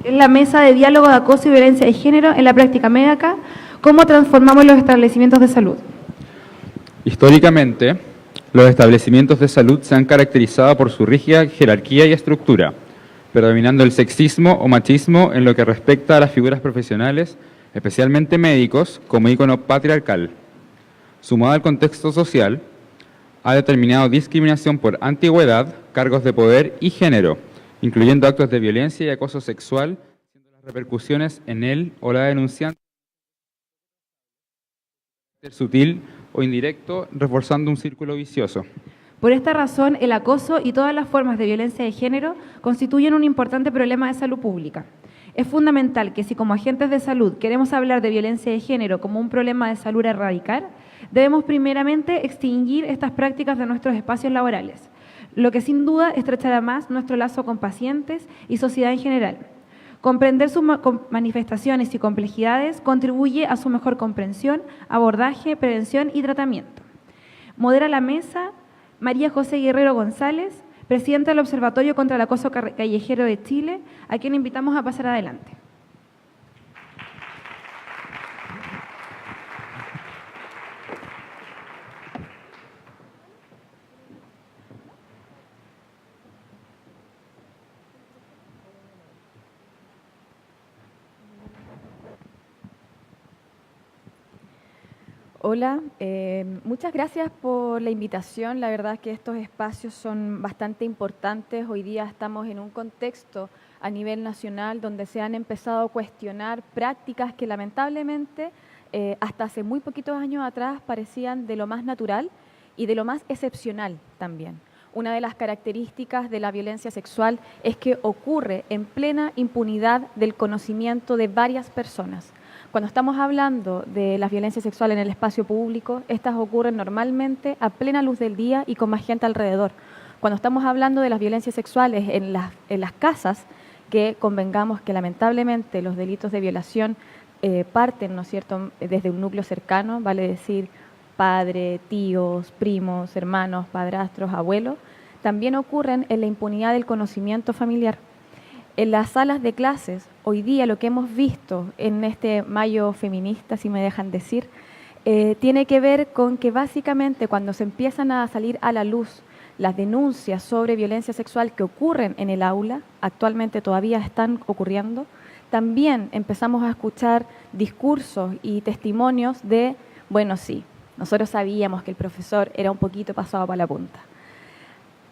en la mesa de diálogo de acoso y violencia de género en la práctica médica, cómo transformamos los establecimientos de salud. Históricamente, los establecimientos de salud se han caracterizado por su rígida jerarquía y estructura, predominando el sexismo o machismo en lo que respecta a las figuras profesionales, especialmente médicos, como ícono patriarcal. Sumado al contexto social, ha determinado discriminación por antigüedad, cargos de poder y género, incluyendo actos de violencia y acoso sexual, siendo las repercusiones en él o la denunciante sutil o indirecto, reforzando un círculo vicioso. Por esta razón, el acoso y todas las formas de violencia de género constituyen un importante problema de salud pública. Es fundamental que si como agentes de salud queremos hablar de violencia de género como un problema de salud a erradicar, debemos primeramente extinguir estas prácticas de nuestros espacios laborales, lo que sin duda estrechará más nuestro lazo con pacientes y sociedad en general. Comprender sus manifestaciones y complejidades contribuye a su mejor comprensión, abordaje, prevención y tratamiento. Modera la mesa María José Guerrero González, presidenta del Observatorio contra el Acoso Callejero de Chile, a quien invitamos a pasar adelante. Hola, muchas gracias por la invitación. La verdad es que estos espacios son bastante importantes. Hoy día estamos en un contexto a nivel nacional donde se han empezado a cuestionar prácticas que lamentablemente hasta hace muy poquitos años atrás parecían de lo más natural y de lo más excepcional también. Una de las características de la violencia sexual es que ocurre en plena impunidad del conocimiento de varias personas. Cuando estamos hablando de las violencias sexuales en el espacio público, estas ocurren normalmente a plena luz del día y con más gente alrededor. Cuando estamos hablando de las violencias sexuales en las casas, que convengamos que lamentablemente los delitos de violación parten, ¿no es cierto?, desde un núcleo cercano, vale decir padre, tíos, primos, hermanos, padrastros, abuelos, también ocurren en la impunidad del conocimiento familiar. En las salas de clases, hoy día lo que hemos visto en este mayo feminista, si me dejan decir, tiene que ver con que básicamente cuando se empiezan a salir a la luz las denuncias sobre violencia sexual que ocurren en el aula, actualmente todavía están ocurriendo, también empezamos a escuchar discursos y testimonios de, bueno, sí, nosotros sabíamos que el profesor era un poquito pasado para la punta.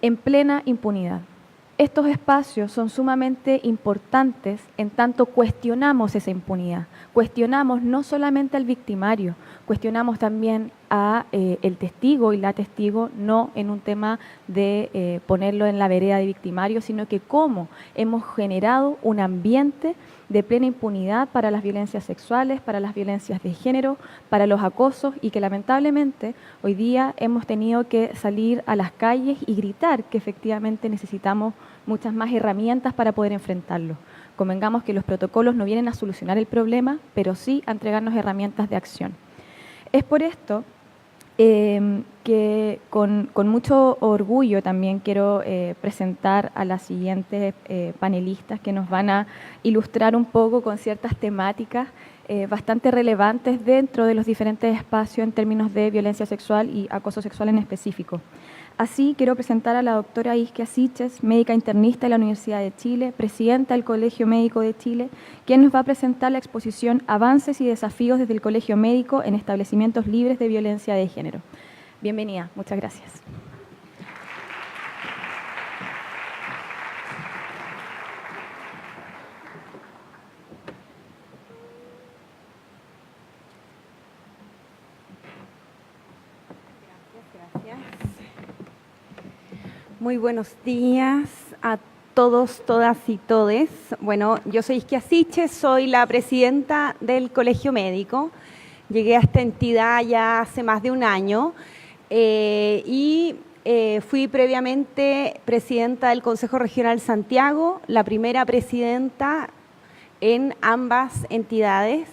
En plena impunidad. Estos espacios son sumamente importantes en tanto cuestionamos esa impunidad. Cuestionamos no solamente al victimario, cuestionamos también a el testigo y la testigo, no en un tema de ponerlo en la vereda de victimario, sino que cómo hemos generado un ambiente de plena impunidad para las violencias sexuales, para las violencias de género, para los acosos y que lamentablemente hoy día hemos tenido que salir a las calles y gritar que efectivamente necesitamos muchas más herramientas para poder enfrentarlo. Convengamos que los protocolos no vienen a solucionar el problema, pero sí a entregarnos herramientas de acción. Es por esto que con mucho orgullo también quiero presentar a las siguientes panelistas que nos van a ilustrar un poco con ciertas temáticas bastante relevantes dentro de los diferentes espacios en términos de violencia sexual y acoso sexual en específico. Así, quiero presentar a la doctora Isquia Siches, médica internista de la Universidad de Chile, presidenta del Colegio Médico de Chile, quien nos va a presentar la exposición Avances y desafíos desde el Colegio Médico en establecimientos libres de violencia de género. Bienvenida, muchas gracias. Muy buenos días a todos, todas y todes. Bueno, yo soy Isquia Siches, soy la presidenta del Colegio Médico. Llegué a esta entidad ya hace más de un año y fui previamente presidenta del Consejo Regional Santiago, la primera presidenta en ambas entidades.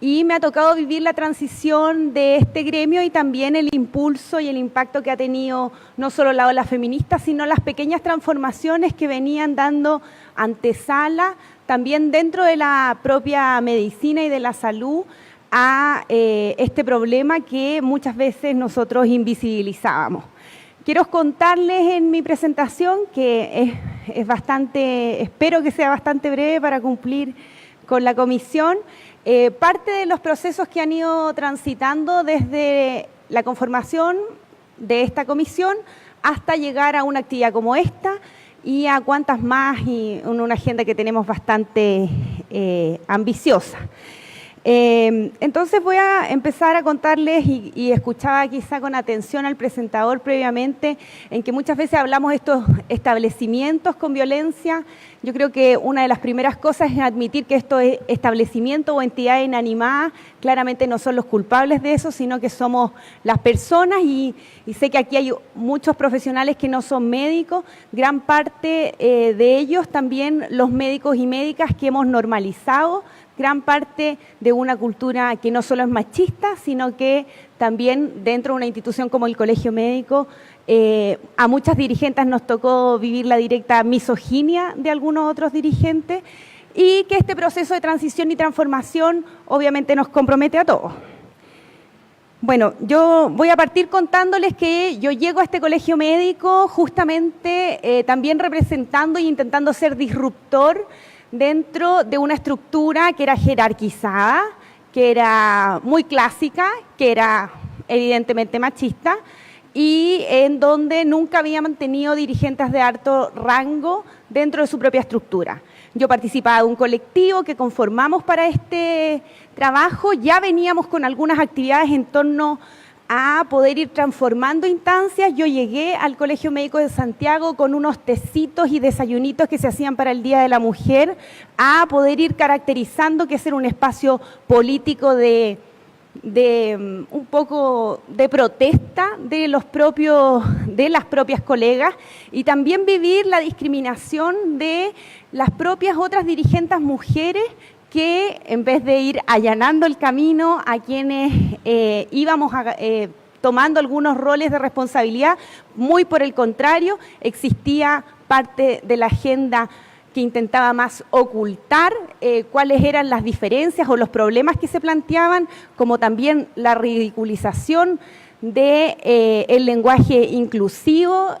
y me ha tocado vivir la transición de este gremio y también el impulso y el impacto que ha tenido no solo la ola feminista, sino las pequeñas transformaciones que venían dando antesala también dentro de la propia medicina y de la salud a este problema que muchas veces nosotros invisibilizábamos. Quiero contarles en mi presentación, que es bastante, espero que sea bastante breve para cumplir con la comisión, parte de los procesos que han ido transitando desde la conformación de esta comisión hasta llegar a una actividad como esta y a cuantas más, y una agenda que tenemos bastante ambiciosa. Entonces voy a empezar a contarles, y escuchaba quizá con atención al presentador previamente, en que muchas veces hablamos de estos establecimientos con violencia. Yo creo que una de las primeras cosas es admitir que estos establecimientos o entidades inanimadas claramente no son los culpables de eso, sino que somos las personas, y sé que aquí hay muchos profesionales que no son médicos, gran parte de ellos también los médicos y médicas que hemos normalizado gran parte de una cultura que no solo es machista, sino que también dentro de una institución como el Colegio Médico, a muchas dirigentes nos tocó vivir la directa misoginia de algunos otros dirigentes, y que este proceso de transición y transformación obviamente nos compromete a todos. Bueno, yo voy a partir contándoles que yo llego a este Colegio Médico justamente también representando e intentando ser disruptor dentro de una estructura que era jerarquizada, que era muy clásica, que era evidentemente machista, y en donde nunca había mantenido dirigentes de alto rango dentro de su propia estructura. Yo participaba de un colectivo que conformamos para este trabajo, ya veníamos con algunas actividades en torno a poder ir transformando instancias. Yo llegué al Colegio Médico de Santiago con unos tecitos y desayunitos que se hacían para el Día de la Mujer, a poder ir caracterizando que ese era un espacio político de un poco de protesta de las propias colegas, y también vivir la discriminación de las propias otras dirigentes mujeres que, en vez de ir allanando el camino a quienes íbamos tomando algunos roles de responsabilidad, muy por el contrario, existía parte de la agenda que intentaba más ocultar cuáles eran las diferencias o los problemas que se planteaban, como también la ridiculización del lenguaje inclusivo,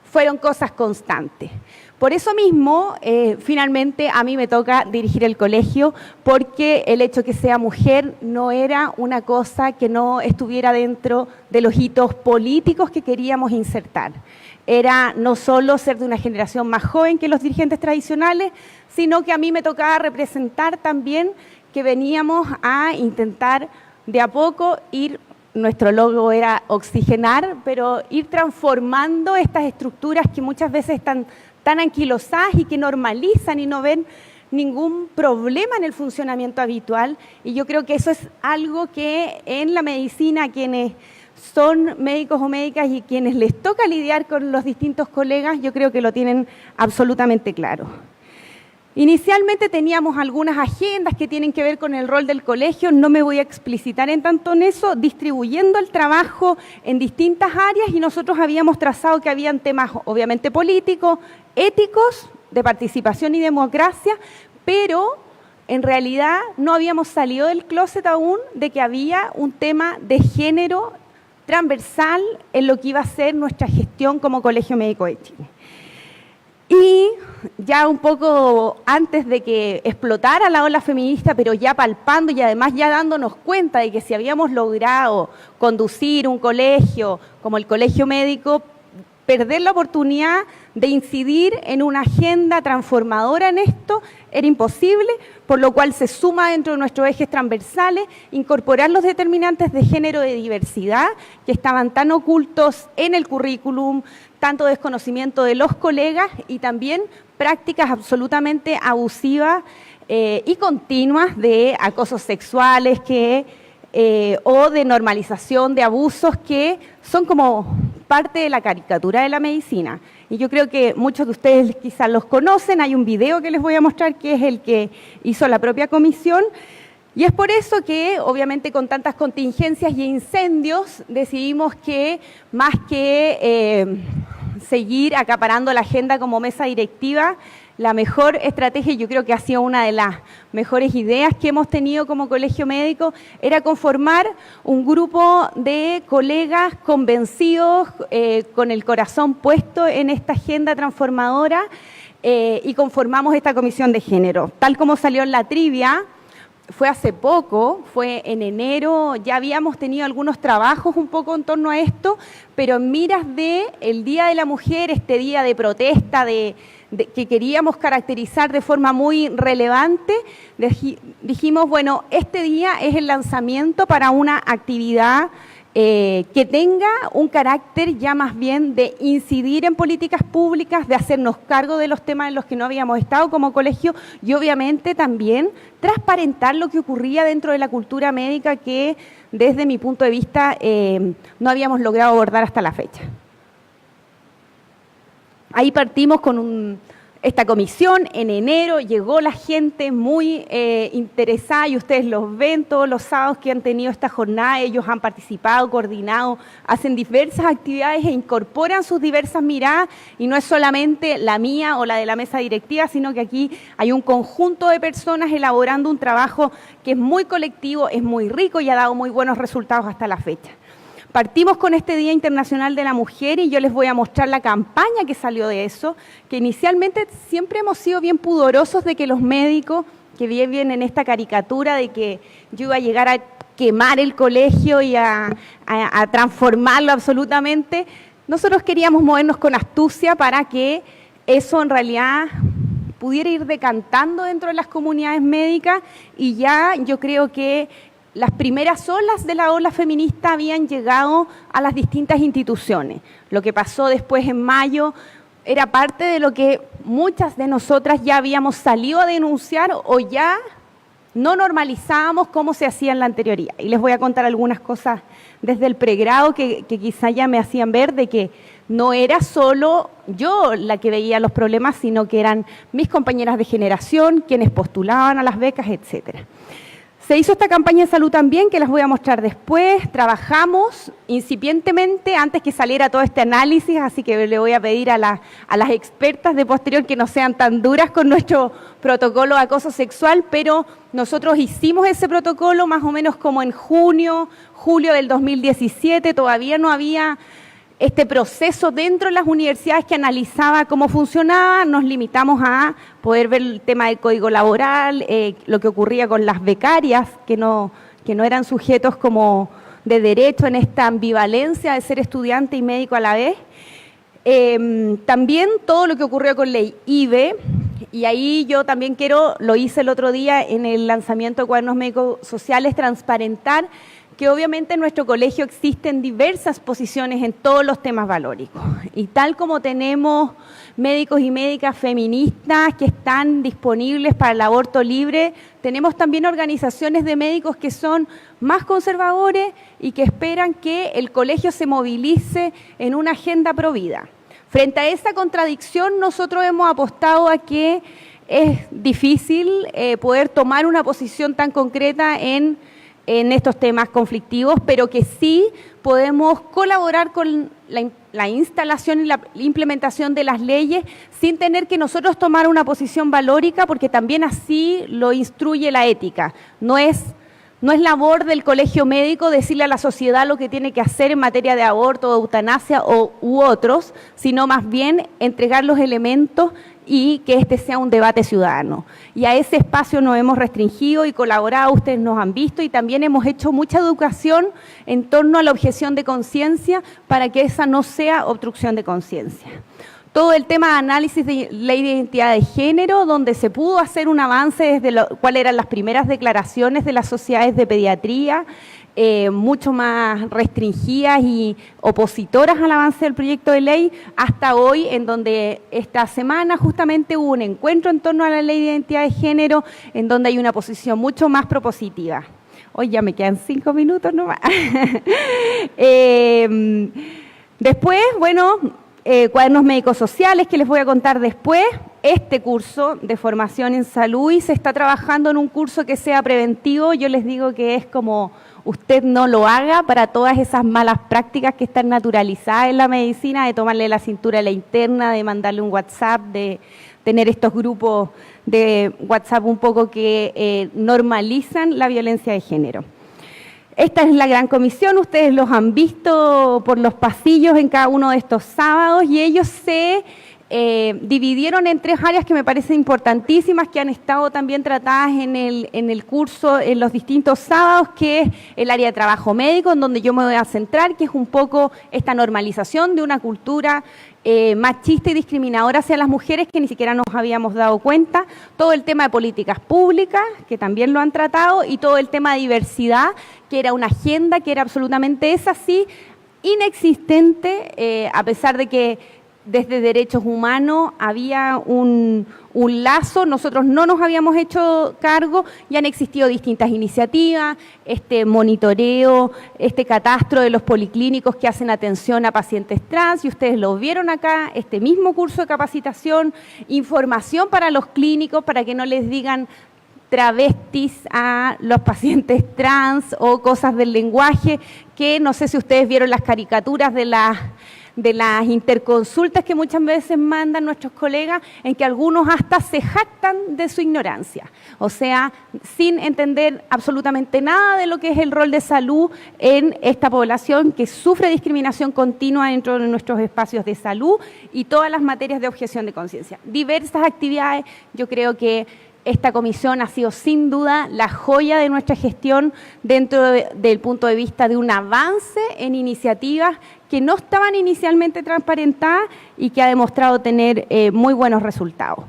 fueron cosas constantes. Por eso mismo, finalmente a mí me toca dirigir el colegio, porque el hecho que sea mujer no era una cosa que no estuviera dentro de los hitos políticos que queríamos insertar. Era no solo ser de una generación más joven que los dirigentes tradicionales, sino que a mí me tocaba representar también que veníamos a intentar de a poco ir, nuestro logo era oxigenar, pero ir transformando estas estructuras que muchas veces están tan anquilosadas y que normalizan y no ven ningún problema en el funcionamiento habitual. Y yo creo que eso es algo que en la medicina, quienes son médicos o médicas y quienes les toca lidiar con los distintos colegas, yo creo que lo tienen absolutamente claro. Inicialmente teníamos algunas agendas que tienen que ver con el rol del colegio, no me voy a explicitar en tanto en eso, distribuyendo el trabajo en distintas áreas, y nosotros habíamos trazado que habían temas obviamente políticos, éticos, de participación y democracia, pero en realidad no habíamos salido del closet aún de que había un tema de género transversal en lo que iba a ser nuestra gestión como Colegio Médico de Chile. Y ya un poco antes de que explotara la ola feminista, pero ya palpando y además ya dándonos cuenta de que si habíamos logrado conducir un colegio como el Colegio Médico, perder la oportunidad de incidir en una agenda transformadora en esto era imposible, por lo cual se suma dentro de nuestros ejes transversales incorporar los determinantes de género de diversidad que estaban tan ocultos en el currículum, tanto desconocimiento de los colegas y también prácticas absolutamente abusivas y continuas de acosos sexuales o de normalización de abusos que son como parte de la caricatura de la medicina. Y yo creo que muchos de ustedes quizás los conocen, hay un video que les voy a mostrar que es el que hizo la propia comisión, Y es por eso que, obviamente, con tantas contingencias y incendios, decidimos que, más que seguir acaparando la agenda como mesa directiva, la mejor estrategia, y yo creo que ha sido una de las mejores ideas que hemos tenido como colegio médico, era conformar un grupo de colegas convencidos, con el corazón puesto en esta agenda transformadora, y conformamos esta comisión de género. Tal como salió en la trivia, fue hace poco, fue en enero, ya habíamos tenido algunos trabajos un poco en torno a esto, pero en miras del Día de la Mujer, este día de protesta, que queríamos caracterizar de forma muy relevante, dijimos, bueno, este día es el lanzamiento para una actividad que tenga un carácter ya más bien de incidir en políticas públicas, de hacernos cargo de los temas en los que no habíamos estado como colegio y obviamente también transparentar lo que ocurría dentro de la cultura médica que desde mi punto de vista no habíamos logrado abordar hasta la fecha. Ahí partimos con esta comisión, en enero llegó la gente muy interesada y ustedes los ven todos los sábados que han tenido esta jornada, ellos han participado, coordinado, hacen diversas actividades e incorporan sus diversas miradas y no es solamente la mía o la de la mesa directiva, sino que aquí hay un conjunto de personas elaborando un trabajo que es muy colectivo, es muy rico y ha dado muy buenos resultados hasta la fecha. Partimos con este Día Internacional de la Mujer y yo les voy a mostrar la campaña que salió de eso, que inicialmente siempre hemos sido bien pudorosos de que los médicos, que viven en esta caricatura de que yo iba a llegar a quemar el colegio y a transformarlo absolutamente, nosotros queríamos movernos con astucia para que eso en realidad pudiera ir decantando dentro de las comunidades médicas y ya yo creo que las primeras olas de la ola feminista habían llegado a las distintas instituciones. Lo que pasó después en mayo era parte de lo que muchas de nosotras ya habíamos salido a denunciar o ya no normalizábamos como se hacía en la anterioridad. Y les voy a contar algunas cosas desde el pregrado que quizá ya me hacían ver de que no era solo yo la que veía los problemas, sino que eran mis compañeras de generación, quienes postulaban a las becas, etcétera. Se hizo esta campaña de salud también, que las voy a mostrar después. Trabajamos incipientemente antes que saliera todo este análisis, así que le voy a pedir a las expertas de posterior que no sean tan duras con nuestro protocolo de acoso sexual, pero nosotros hicimos ese protocolo más o menos como en julio del 2017, todavía no había este proceso dentro de las universidades que analizaba cómo funcionaba, nos limitamos a poder ver el tema del código laboral, lo que ocurría con las becarias, que no eran sujetos como de derecho en esta ambivalencia de ser estudiante y médico a la vez. También todo lo que ocurrió con ley IBE, y ahí yo también lo hice el otro día en el lanzamiento de Cuadernos Médicos Sociales, transparentar que obviamente en nuestro colegio existen diversas posiciones en todos los temas valóricos. Y tal como tenemos médicos y médicas feministas que están disponibles para el aborto libre, tenemos también organizaciones de médicos que son más conservadores y que esperan que el colegio se movilice en una agenda pro vida. Frente a esa contradicción, nosotros hemos apostado a que es difícil poder tomar una posición tan concreta en estos temas conflictivos, pero que sí podemos colaborar con la instalación y la implementación de las leyes sin tener que nosotros tomar una posición valórica, porque también así lo instruye la ética. No es labor del colegio médico decirle a la sociedad lo que tiene que hacer en materia de aborto, eutanasia u otros, sino más bien entregar los elementos y que este sea un debate ciudadano. Y a ese espacio nos hemos restringido y colaborado, ustedes nos han visto, y también hemos hecho mucha educación en torno a la objeción de conciencia para que esa no sea obstrucción de conciencia. Todo el tema de análisis de ley de identidad de género, donde se pudo hacer un avance desde cuáles eran las primeras declaraciones de las sociedades de pediatría, mucho más restringidas y opositoras al avance del proyecto de ley, hasta hoy, en donde esta semana justamente hubo un encuentro en torno a la ley de identidad de género, en donde hay una posición mucho más propositiva. Hoy ya me quedan 5 minutos nomás. Después, bueno, Cuadernos Médicos Sociales, que les voy a contar después. este curso de formación en salud y se está trabajando en un curso que sea preventivo. Yo les digo que es como usted no lo haga para todas esas malas prácticas que están naturalizadas en la medicina, de tomarle la cintura a la interna, de mandarle un WhatsApp, de tener estos grupos de WhatsApp un poco que normalizan la violencia de género. Esta es la gran comisión, ustedes los han visto por los pasillos en cada uno de estos sábados y ellos se dividieron en 3 áreas que me parecen importantísimas, que han estado también tratadas en el curso en los distintos sábados, que es el área de trabajo médico, en donde yo me voy a centrar, que es un poco esta normalización de una cultura machista y discriminadora hacia las mujeres que ni siquiera nos habíamos dado cuenta, todo el tema de políticas públicas, que también lo han tratado, y todo el tema de diversidad, que era una agenda que era absolutamente inexistente, a pesar de que desde derechos humanos había un lazo, nosotros no nos habíamos hecho cargo y han existido distintas iniciativas, este monitoreo, este catastro de los policlínicos que hacen atención a pacientes trans, y ustedes lo vieron acá, este mismo curso de capacitación, información para los clínicos para que no les digan travestis a los pacientes trans o cosas del lenguaje, que no sé si ustedes vieron las caricaturas de las interconsultas que muchas veces mandan nuestros colegas, en que algunos hasta se jactan de su ignorancia, o sea, sin entender absolutamente nada de lo que es el rol de salud en esta población que sufre discriminación continua dentro de nuestros espacios de salud y todas las materias de objeción de conciencia. Diversas actividades, yo creo que esta comisión ha sido sin duda la joya de nuestra gestión dentro del punto de vista de un avance en iniciativas que no estaban inicialmente transparentadas y que ha demostrado tener muy buenos resultados.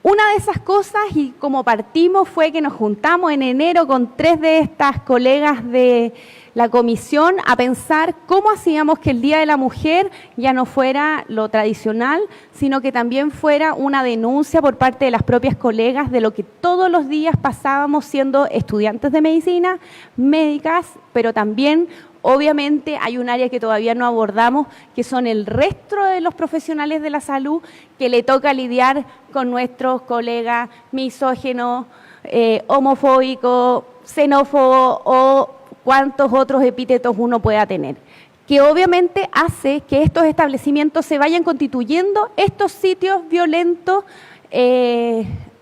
Una de esas cosas, y como partimos, fue que nos juntamos en enero con 3 de estas colegas de la comisión a pensar cómo hacíamos que el Día de la Mujer ya no fuera lo tradicional, sino que también fuera una denuncia por parte de las propias colegas de lo que todos los días pasábamos siendo estudiantes de medicina, médicas, pero también obviamente hay un área que todavía no abordamos, que son el resto de los profesionales de la salud que le toca lidiar con nuestros colegas misógenos, homofóbicos, xenófobos o cuántos otros epítetos uno pueda tener, que obviamente hace que estos establecimientos se vayan constituyendo estos sitios violentos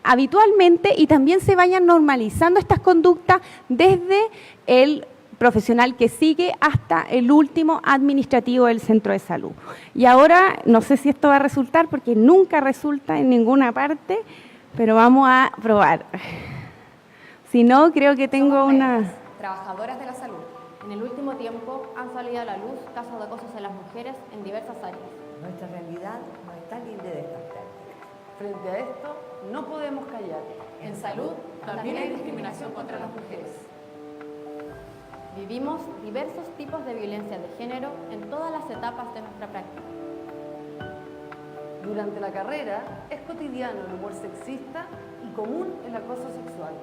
habitualmente y también se vayan normalizando estas conductas desde el profesional que sigue hasta el último administrativo del centro de salud. Y ahora, no sé si esto va a resultar, porque nunca resulta en ninguna parte, pero vamos a probar. Si no, creo que tengo una... Trabajadoras de la salud. En el último tiempo han salido a la luz casos de acoso a las mujeres en diversas áreas. Nuestra realidad no está libre de estas prácticas. Frente a esto, no podemos callar. En salud también hay discriminación contra las mujeres. Vivimos diversos tipos de violencia de género en todas las etapas de nuestra práctica. Durante la carrera es cotidiano el humor sexista y común el acoso sexual.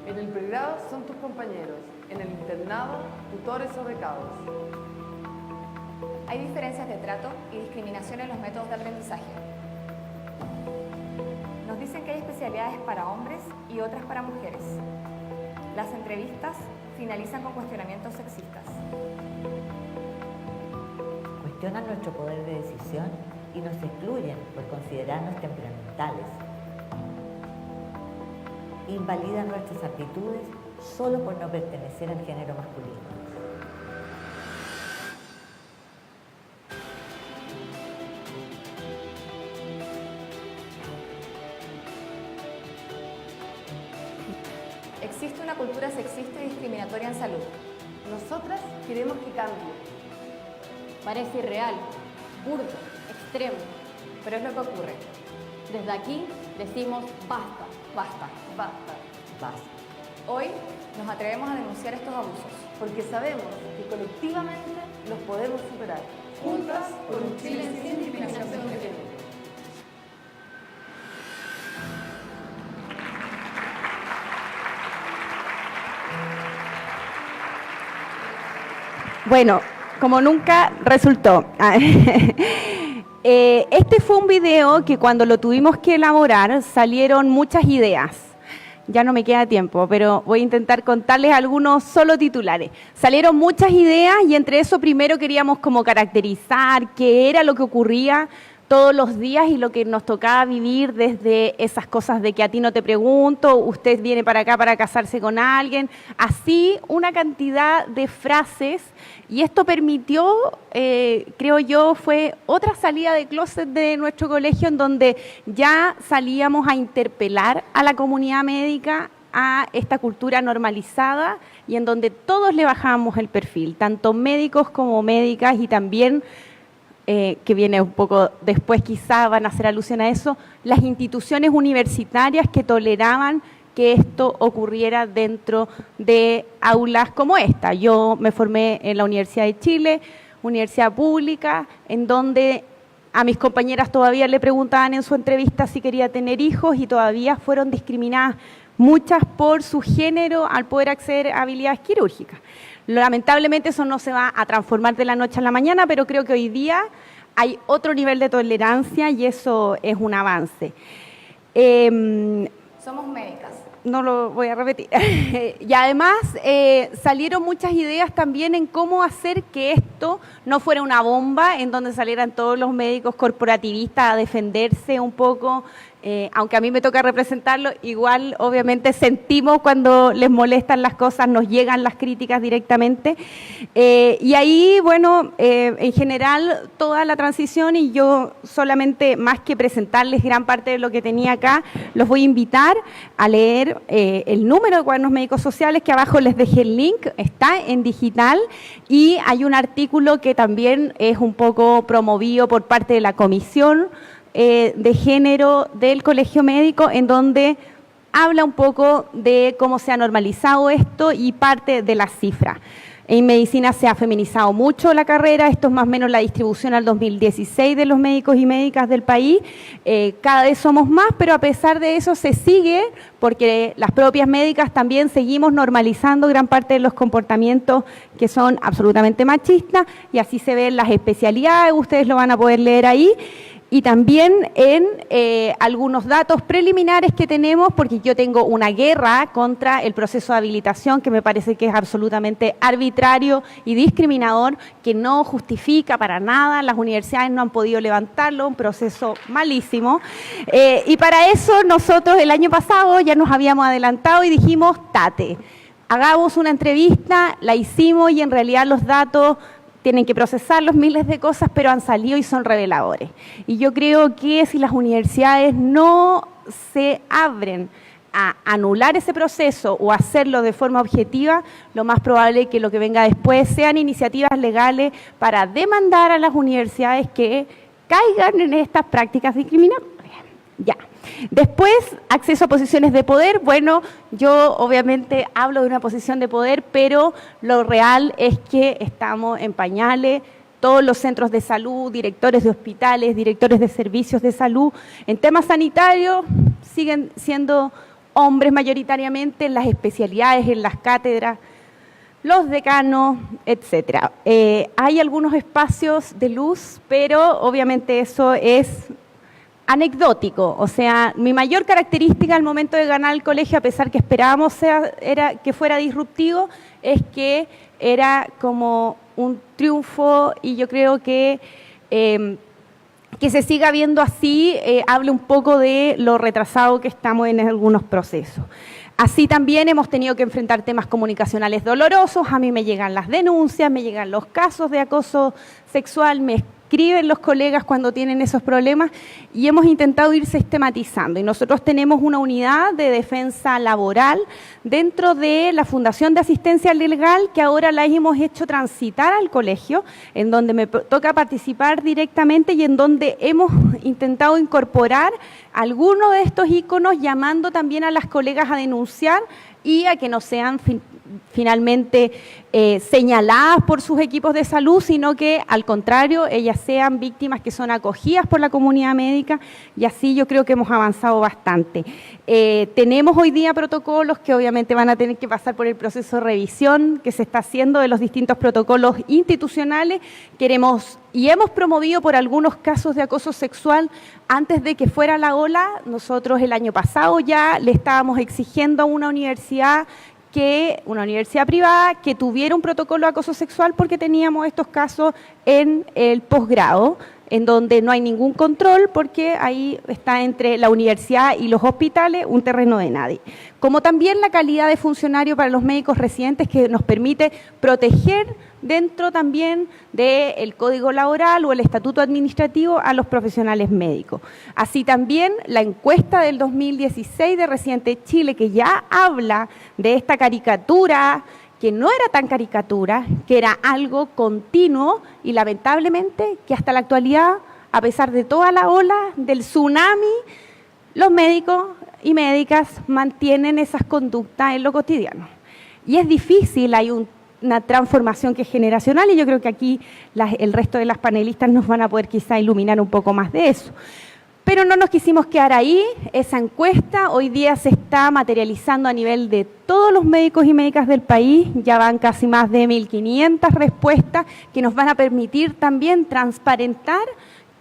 En el pregrado son tus compañeros, en el internado, tutores o becados. Hay diferencias de trato y discriminación en los métodos de aprendizaje. Nos dicen que hay especialidades para hombres y otras para mujeres. Las entrevistas finalizan con cuestionamientos sexistas. Cuestionan nuestro poder de decisión y nos excluyen por considerarnos temperamentales. Invalidan nuestras aptitudes solo por no pertenecer al género masculino. Existe una cultura sexista y discriminatoria en salud. Nosotras queremos que cambie. Parece irreal, burdo, extremo, Pero es lo que ocurre. desde aquí decimos basta. Basta. Basta. Basta. Hoy nos atrevemos a denunciar estos abusos. Porque sabemos que colectivamente los podemos superar. Juntas por un Chile sin discriminación de género. Bueno, como nunca resultó. Este fue un video que cuando lo tuvimos que elaborar salieron muchas ideas. Ya no me queda tiempo, pero voy a intentar contarles algunos solo titulares. Salieron muchas ideas y entre eso primero queríamos como caracterizar qué era lo que ocurría todos los días y lo que nos tocaba vivir desde esas cosas de que a ti no te pregunto, usted viene para acá para casarse con alguien, así una cantidad de frases, y esto permitió, creo yo, fue otra salida de closet de nuestro colegio en donde ya salíamos a interpelar a la comunidad médica a esta cultura normalizada y en donde todos le bajábamos el perfil, tanto médicos como médicas y también que viene un poco después quizá van a hacer alusión a eso, las instituciones universitarias que toleraban que esto ocurriera dentro de aulas como esta. Yo me formé en la Universidad de Chile, universidad pública, en donde a mis compañeras todavía le preguntaban en su entrevista si quería tener hijos y todavía fueron discriminadas muchas por su género al poder acceder a habilidades quirúrgicas. Lamentablemente eso no se va a transformar de la noche a la mañana, pero creo que hoy día hay otro nivel de tolerancia y eso es un avance. Somos médicas. No lo voy a repetir. Y además salieron muchas ideas también en cómo hacer que esto no fuera una bomba, en donde salieran todos los médicos corporativistas a defenderse un poco. Aunque a mí me toca representarlo, igual obviamente sentimos cuando les molestan las cosas, nos llegan las críticas directamente. Y ahí, bueno, en general toda la transición, y yo solamente más que presentarles gran parte de lo que tenía acá, los voy a invitar a leer el número de Cuadernos Médicos Sociales, que abajo les dejé el link, está en digital, y hay un artículo que también es un poco promovido por parte de la comisión de género del Colegio Médico, en donde habla un poco de cómo se ha normalizado esto y parte de las cifras. En medicina se ha feminizado mucho la carrera, esto es más o menos la distribución al 2016 de los médicos y médicas del país, cada vez somos más, pero a pesar de eso se sigue, porque las propias médicas también seguimos normalizando gran parte de los comportamientos que son absolutamente machistas, y así se ven las especialidades, ustedes lo van a poder leer ahí. Y también en algunos datos preliminares que tenemos, porque yo tengo una guerra contra el proceso de habilitación que me parece que es absolutamente arbitrario y discriminador, que no justifica para nada, las universidades no han podido levantarlo, un proceso malísimo. Y para eso nosotros el año pasado ya nos habíamos adelantado y dijimos, tate, hagamos una entrevista, la hicimos y en realidad los datos tienen que procesar los miles de cosas, pero han salido y son reveladores. Y yo creo que si las universidades no se abren a anular ese proceso o hacerlo de forma objetiva, lo más probable es que lo que venga después sean iniciativas legales para demandar a las universidades que caigan en estas prácticas discriminatorias. Ya. Después, acceso a posiciones de poder. Bueno, yo obviamente hablo de una posición de poder, pero lo real es que estamos en pañales, todos los centros de salud, directores de hospitales, directores de servicios de salud, en temas sanitarios siguen siendo hombres mayoritariamente, en las especialidades, en las cátedras, los decanos, etcétera. Hay algunos espacios de luz, pero obviamente eso es anecdótico, o sea, mi mayor característica al momento de ganar el colegio, a pesar que esperábamos era que fuera disruptivo, es que era como un triunfo, y yo creo que se siga viendo así, habla un poco de lo retrasado que estamos en algunos procesos. Así también hemos tenido que enfrentar temas comunicacionales dolorosos, a mí me llegan las denuncias, me llegan los casos de acoso sexual, me escriben los colegas cuando tienen esos problemas, y hemos intentado ir sistematizando. Y nosotros tenemos una unidad de defensa laboral dentro de la Fundación de Asistencia Legal, que ahora la hemos hecho transitar al colegio, en donde me toca participar directamente y en donde hemos intentado incorporar algunos de estos íconos, llamando también a las colegas a denunciar y a que no sean finalmente señaladas por sus equipos de salud, sino que al contrario, ellas sean víctimas que son acogidas por la comunidad médica, y así yo creo que hemos avanzado bastante. Tenemos hoy día protocolos que obviamente van a tener que pasar por el proceso de revisión que se está haciendo de los distintos protocolos institucionales. Queremos y hemos promovido por algunos casos de acoso sexual antes de que fuera la ola. Nosotros el año pasado ya le estábamos exigiendo a una universidad privada que tuviera un protocolo de acoso sexual porque teníamos estos casos en el posgrado, en donde no hay ningún control porque ahí está entre la universidad y los hospitales un terreno de nadie. Como también la calidad de funcionario para los médicos residentes, que nos permite proteger dentro también del Código Laboral o el Estatuto Administrativo a los profesionales médicos. Así también la encuesta del 2016 de Residente Chile, que ya habla de esta caricatura, que no era tan caricatura, que era algo continuo y lamentablemente que hasta la actualidad, a pesar de toda la ola del tsunami, los médicos y médicas mantienen esas conductas en lo cotidiano. Y es difícil, hay una transformación que es generacional y yo creo que aquí el resto de las panelistas nos van a poder quizá iluminar un poco más de eso. Pero no nos quisimos quedar ahí. Esa encuesta hoy día se está materializando a nivel de todos los médicos y médicas del país. Ya van casi más de 1.500 respuestas que nos van a permitir también transparentar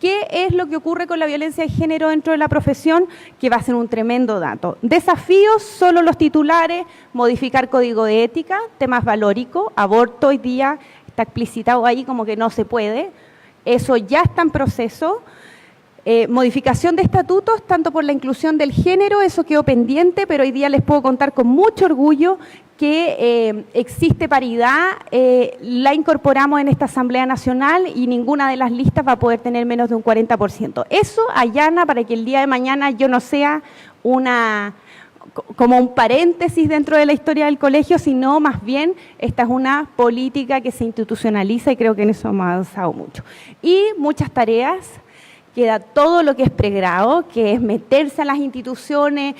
qué es lo que ocurre con la violencia de género dentro de la profesión, que va a ser un tremendo dato. Desafíos, solo los titulares: modificar código de ética, temas valóricos, aborto hoy día está explicitado ahí como que no se puede, eso ya está en proceso. Modificación de estatutos, tanto por la inclusión del género, eso quedó pendiente, pero hoy día les puedo contar con mucho orgullo que existe paridad, la incorporamos en esta Asamblea Nacional y ninguna de las listas va a poder tener menos de un 40%. Eso allana para que el día de mañana yo no sea como un paréntesis dentro de la historia del colegio, sino más bien esta es una política que se institucionaliza y creo que en eso hemos avanzado mucho. Y muchas tareas. Queda todo lo que es pregrado, que es meterse a las instituciones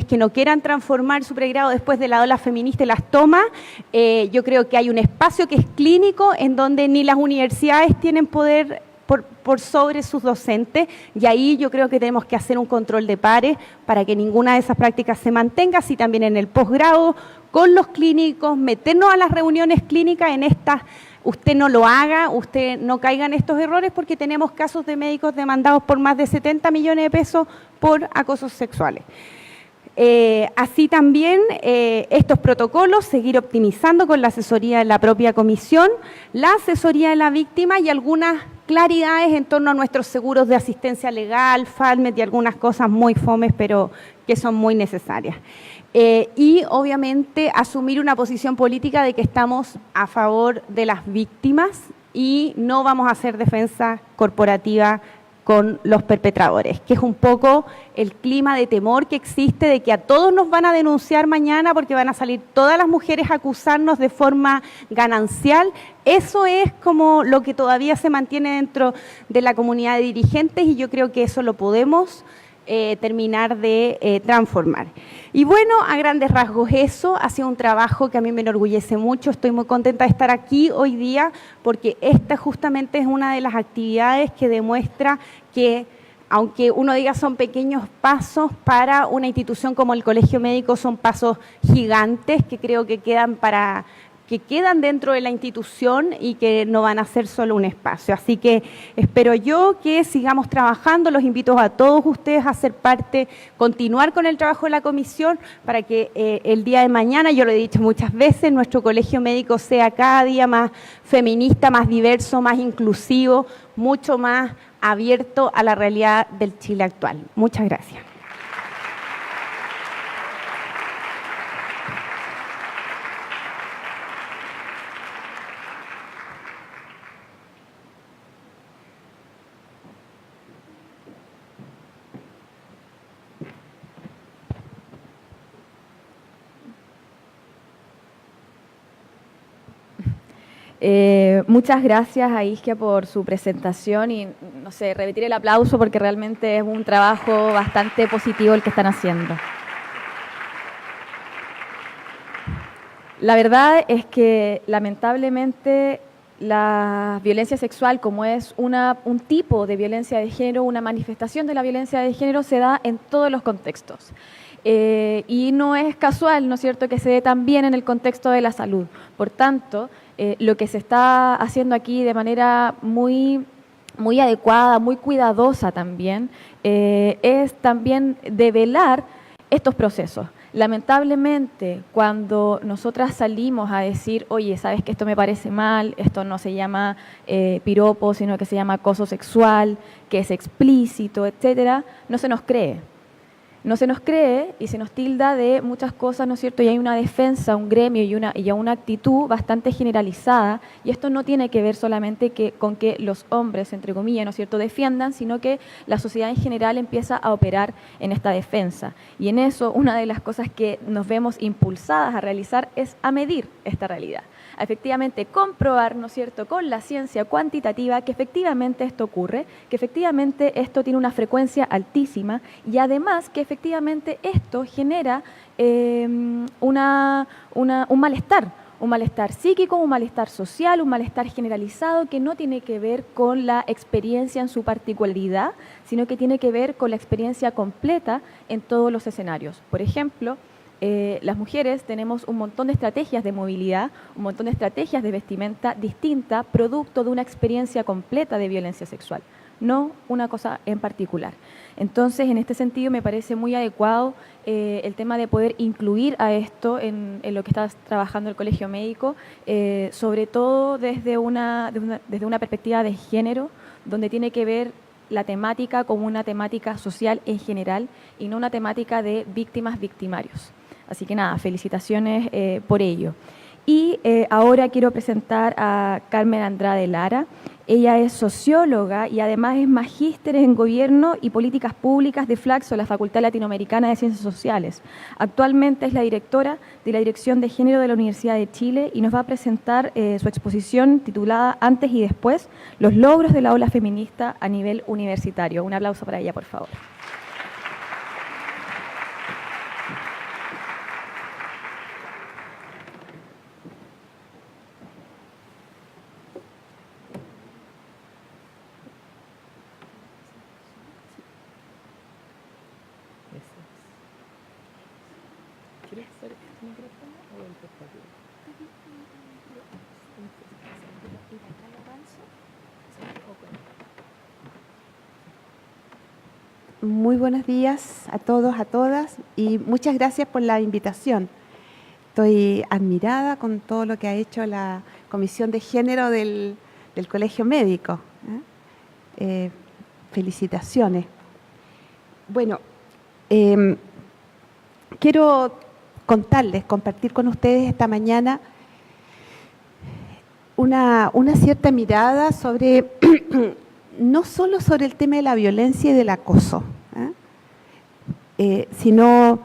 que no quieran transformar su pregrado después de la ola feminista y las tomas. Yo creo que hay un espacio que es clínico en donde ni las universidades tienen poder por sobre sus docentes, y ahí yo creo que tenemos que hacer un control de pares para que ninguna de esas prácticas se mantenga, así también en el posgrado, con los clínicos, meternos a las reuniones clínicas en estas. Usted no lo haga, usted no caiga en estos errores porque tenemos casos de médicos demandados por más de 70 millones de pesos por acosos sexuales. Así también estos protocolos, seguir optimizando con la asesoría de la propia comisión, la asesoría de la víctima y algunas claridades en torno a nuestros seguros de asistencia legal, FALMET y algunas cosas muy fomes, pero que son muy necesarias. Y obviamente asumir una posición política de que estamos a favor de las víctimas y no vamos a hacer defensa corporativa con los perpetradores, que es un poco el clima de temor que existe de que a todos nos van a denunciar mañana porque van a salir todas las mujeres a acusarnos de forma ganancial. Eso es como lo que todavía se mantiene dentro de la comunidad de dirigentes y yo creo que eso lo podemos terminar de transformar. Y bueno, a grandes rasgos eso ha sido un trabajo que a mí me enorgullece mucho. Estoy muy contenta de estar aquí hoy día porque esta justamente es una de las actividades que demuestra que, aunque uno diga son pequeños pasos, para una institución como el Colegio Médico son pasos gigantes que creo que quedan dentro de la institución y que no van a ser solo un espacio. Así que espero yo que sigamos trabajando, los invito a todos ustedes a ser parte, continuar con el trabajo de la comisión para que el día de mañana, yo lo he dicho muchas veces, nuestro colegio médico sea cada día más feminista, más diverso, más inclusivo, mucho más abierto a la realidad del Chile actual. Muchas gracias. Muchas gracias a Isquia por su presentación y, no sé, repetir el aplauso porque realmente es un trabajo bastante positivo el que están haciendo. La verdad es que lamentablemente la violencia sexual, como es un tipo de violencia de género, una manifestación de la violencia de género, se da en todos los contextos. Y no es casual, ¿no es cierto?, que se dé también en el contexto de la salud. Por tanto, lo que se está haciendo aquí de manera muy adecuada, muy cuidadosa también, es también develar estos procesos. Lamentablemente, cuando nosotras salimos a decir, oye, sabes que esto me parece mal, esto no se llama piropo, sino que se llama acoso sexual, que es explícito, etcétera, no se nos cree. No se nos cree y se nos tilda de muchas cosas, ¿no es cierto? Y hay una defensa, un gremio y una actitud bastante generalizada, y esto no tiene que ver solamente con que los hombres, entre comillas, ¿no es cierto?, defiendan, sino que la sociedad en general empieza a operar en esta defensa. Y en eso, una de las cosas que nos vemos impulsadas a realizar es a medir esta realidad. A efectivamente comprobar, ¿no es cierto?, con la ciencia cuantitativa que efectivamente esto ocurre, que efectivamente esto tiene una frecuencia altísima y además que efectivamente esto genera un malestar psíquico, un malestar social, un malestar generalizado que no tiene que ver con la experiencia en su particularidad, sino que tiene que ver con la experiencia completa en todos los escenarios. Por ejemplo, las mujeres tenemos un montón de estrategias de movilidad, un montón de estrategias de vestimenta distinta, producto de una experiencia completa de violencia sexual, no una cosa en particular. Entonces, en este sentido, me parece muy adecuado el tema de poder incluir a esto en lo que está trabajando el Colegio Médico, sobre todo desde una perspectiva de género, donde tiene que ver la temática como una temática social en general y no una temática de víctimas-victimarios. Así que nada, felicitaciones por ello. Y ahora quiero presentar a Carmen Andrade Lara. Ella es socióloga y además es magíster en Gobierno y Políticas Públicas de Flaxo, la Facultad Latinoamericana de Ciencias Sociales. Actualmente es la directora de la Dirección de Género de la Universidad de Chile y nos va a presentar su exposición titulada Antes y Después, los logros de la ola feminista a nivel universitario. Un aplauso para ella, por favor. Muy buenos días a todos, a todas, y muchas gracias por la invitación. Estoy admirada con todo lo que ha hecho la Comisión de Género del Colegio Médico. Felicitaciones. Bueno, quiero compartir con ustedes esta mañana una cierta mirada sobre no solo sobre el tema de la violencia y del acoso, sino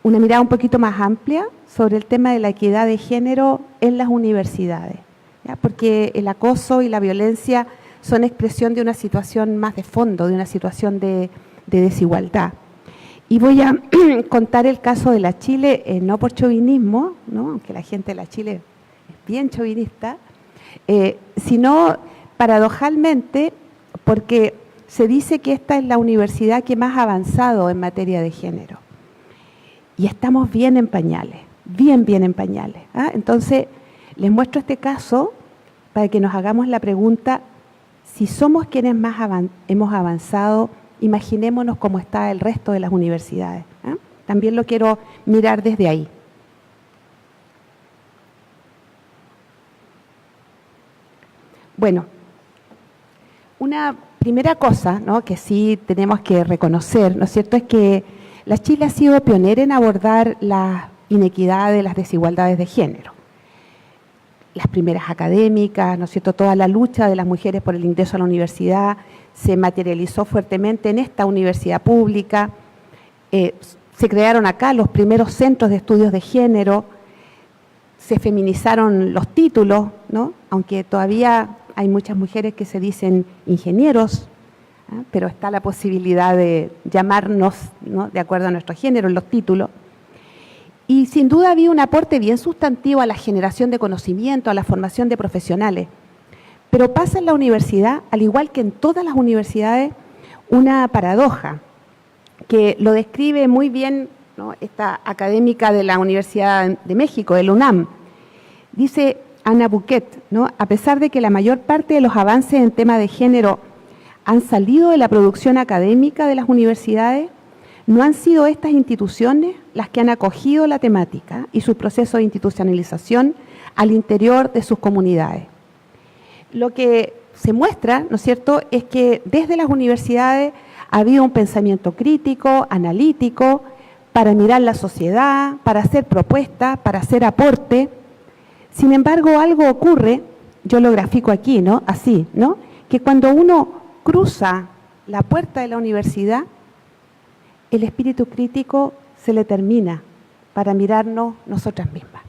una mirada un poquito más amplia sobre el tema de la equidad de género en las universidades, ¿ya? Porque el acoso y la violencia son expresión de una situación más de fondo, de una situación de desigualdad. Y voy a contar el caso de la Chile, no por chauvinismo, ¿no?, aunque la gente de la Chile es bien chauvinista, sino paradojalmente porque se dice que esta es la universidad que más ha avanzado en materia de género. Y estamos bien en pañales, bien en pañales. Entonces, les muestro este caso para que nos hagamos la pregunta, si somos quienes más hemos avanzado, imaginémonos cómo está el resto de las universidades. También lo quiero mirar desde ahí. Bueno, una primera cosa, ¿no?, que sí tenemos que reconocer, ¿no es cierto?, es que la Chile ha sido pionera en abordar las inequidades, las desigualdades de género. Las primeras académicas, ¿no es cierto?, toda la lucha de las mujeres por el ingreso a la universidad se materializó fuertemente en esta universidad pública. Se crearon acá los primeros centros de estudios de género, se feminizaron los títulos, ¿no?, aunque todavía hay muchas mujeres que se dicen ingenieros, pero está la posibilidad de llamarnos, ¿no?, de acuerdo a nuestro género en los títulos. Y sin duda había un aporte bien sustantivo a la generación de conocimiento, a la formación de profesionales. Pero pasa en la universidad, al igual que en todas las universidades, una paradoja que lo describe muy bien, ¿no?, esta académica de la Universidad de México, el UNAM. Dice Ana Buquet, ¿no?, a pesar de que la mayor parte de los avances en tema de género han salido de la producción académica de las universidades, no han sido estas instituciones las que han acogido la temática y su proceso de institucionalización al interior de sus comunidades. Lo que se muestra, ¿no es cierto?, es que desde las universidades ha habido un pensamiento crítico, analítico, para mirar la sociedad, para hacer propuestas, para hacer aporte. Sin embargo, algo ocurre, yo lo grafico aquí, ¿no?, así, ¿no?, que cuando uno cruza la puerta de la universidad, el espíritu crítico se le termina para mirarnos nosotras mismas.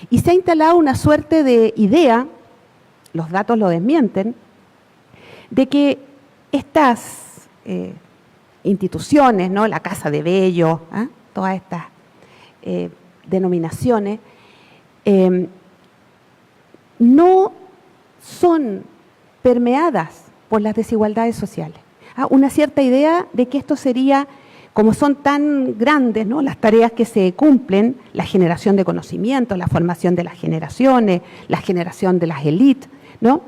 Y se ha instalado una suerte de idea, los datos lo desmienten, de que estas instituciones, ¿no?, la Casa de Bello, ¿eh?, todas estas denominaciones, no son permeadas por las desigualdades sociales. Una cierta idea de que esto sería, como son tan grandes, ¿no?, las tareas que se cumplen, la generación de conocimiento, la formación de las generaciones, la generación de las élites, ¿no?,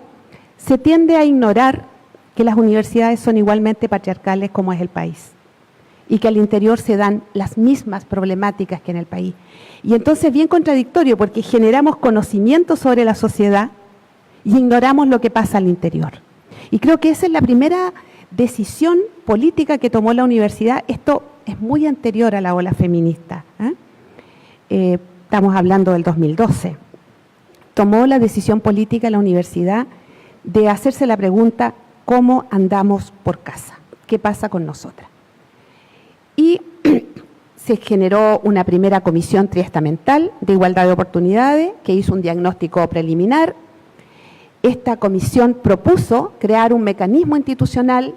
se tiende a ignorar que las universidades son igualmente patriarcales como es el país y que al interior se dan las mismas problemáticas que en el país. Y entonces bien contradictorio, porque generamos conocimiento sobre la sociedad y ignoramos lo que pasa al interior. Y creo que esa es la primera decisión política que tomó la universidad. Esto es muy anterior a la ola feminista, ¿eh? Estamos hablando del 2012. Tomó la decisión política la universidad de hacerse la pregunta: ¿cómo andamos por casa? ¿Qué pasa con nosotras? Y se generó una primera comisión triestamental de igualdad de oportunidades que hizo un diagnóstico preliminar. Esta comisión propuso crear un mecanismo institucional,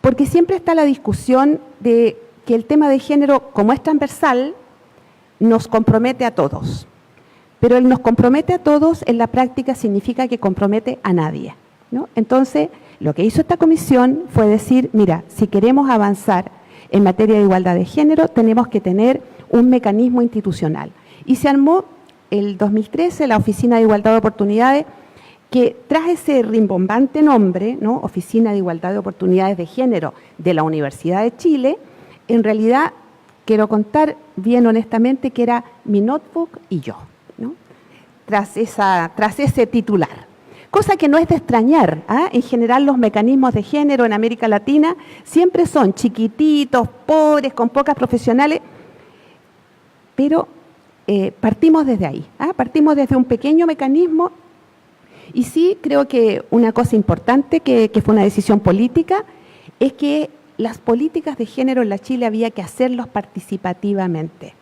porque siempre está la discusión de que el tema de género, como es transversal, nos compromete a todos. Pero el nos compromete a todos en la práctica significa que compromete a nadie, ¿no? Entonces, lo que hizo esta comisión fue decir: mira, si queremos avanzar en materia de igualdad de género, tenemos que tener un mecanismo institucional. Y se armó el 2013 la Oficina de Igualdad de Oportunidades, que tras ese rimbombante nombre, ¿no?, Oficina de Igualdad de Oportunidades de Género de la Universidad de Chile, en realidad, quiero contar bien honestamente que era mi notebook y yo, ¿no?, tras ese titular. Cosa que no es de extrañar, ¿eh? En general los mecanismos de género en América Latina siempre son chiquititos, pobres, con pocas profesionales, pero partimos desde ahí, ¿eh? Partimos desde un pequeño mecanismo. Y sí, creo que una cosa importante que fue una decisión política es que las políticas de género en la Chile había que hacerlos participativamente.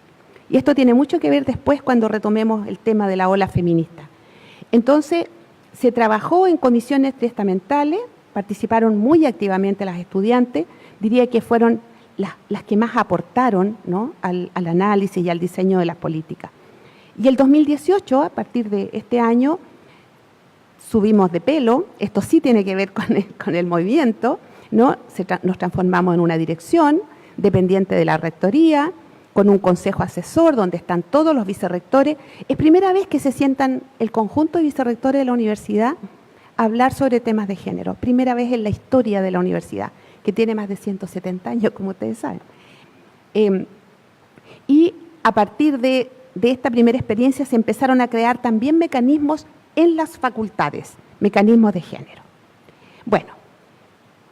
Y esto tiene mucho que ver después cuando retomemos el tema de la ola feminista. Entonces, se trabajó en comisiones triestamentales, participaron muy activamente las estudiantes, diría que fueron las que más aportaron, ¿no?, al análisis y al diseño de las políticas. Y el 2018, a partir de este año, subimos de pelo. Esto sí tiene que ver con el movimiento, ¿no? Nos transformamos en una dirección dependiente de la rectoría, con un consejo asesor donde están todos los vicerrectores. Es primera vez que se sientan el conjunto de vicerrectores de la universidad a hablar sobre temas de género. Primera vez en la historia de la universidad, que tiene más de 170 años, como ustedes saben. Y a partir de esta primera experiencia se empezaron a crear también mecanismos en las facultades, mecanismos de género. Bueno,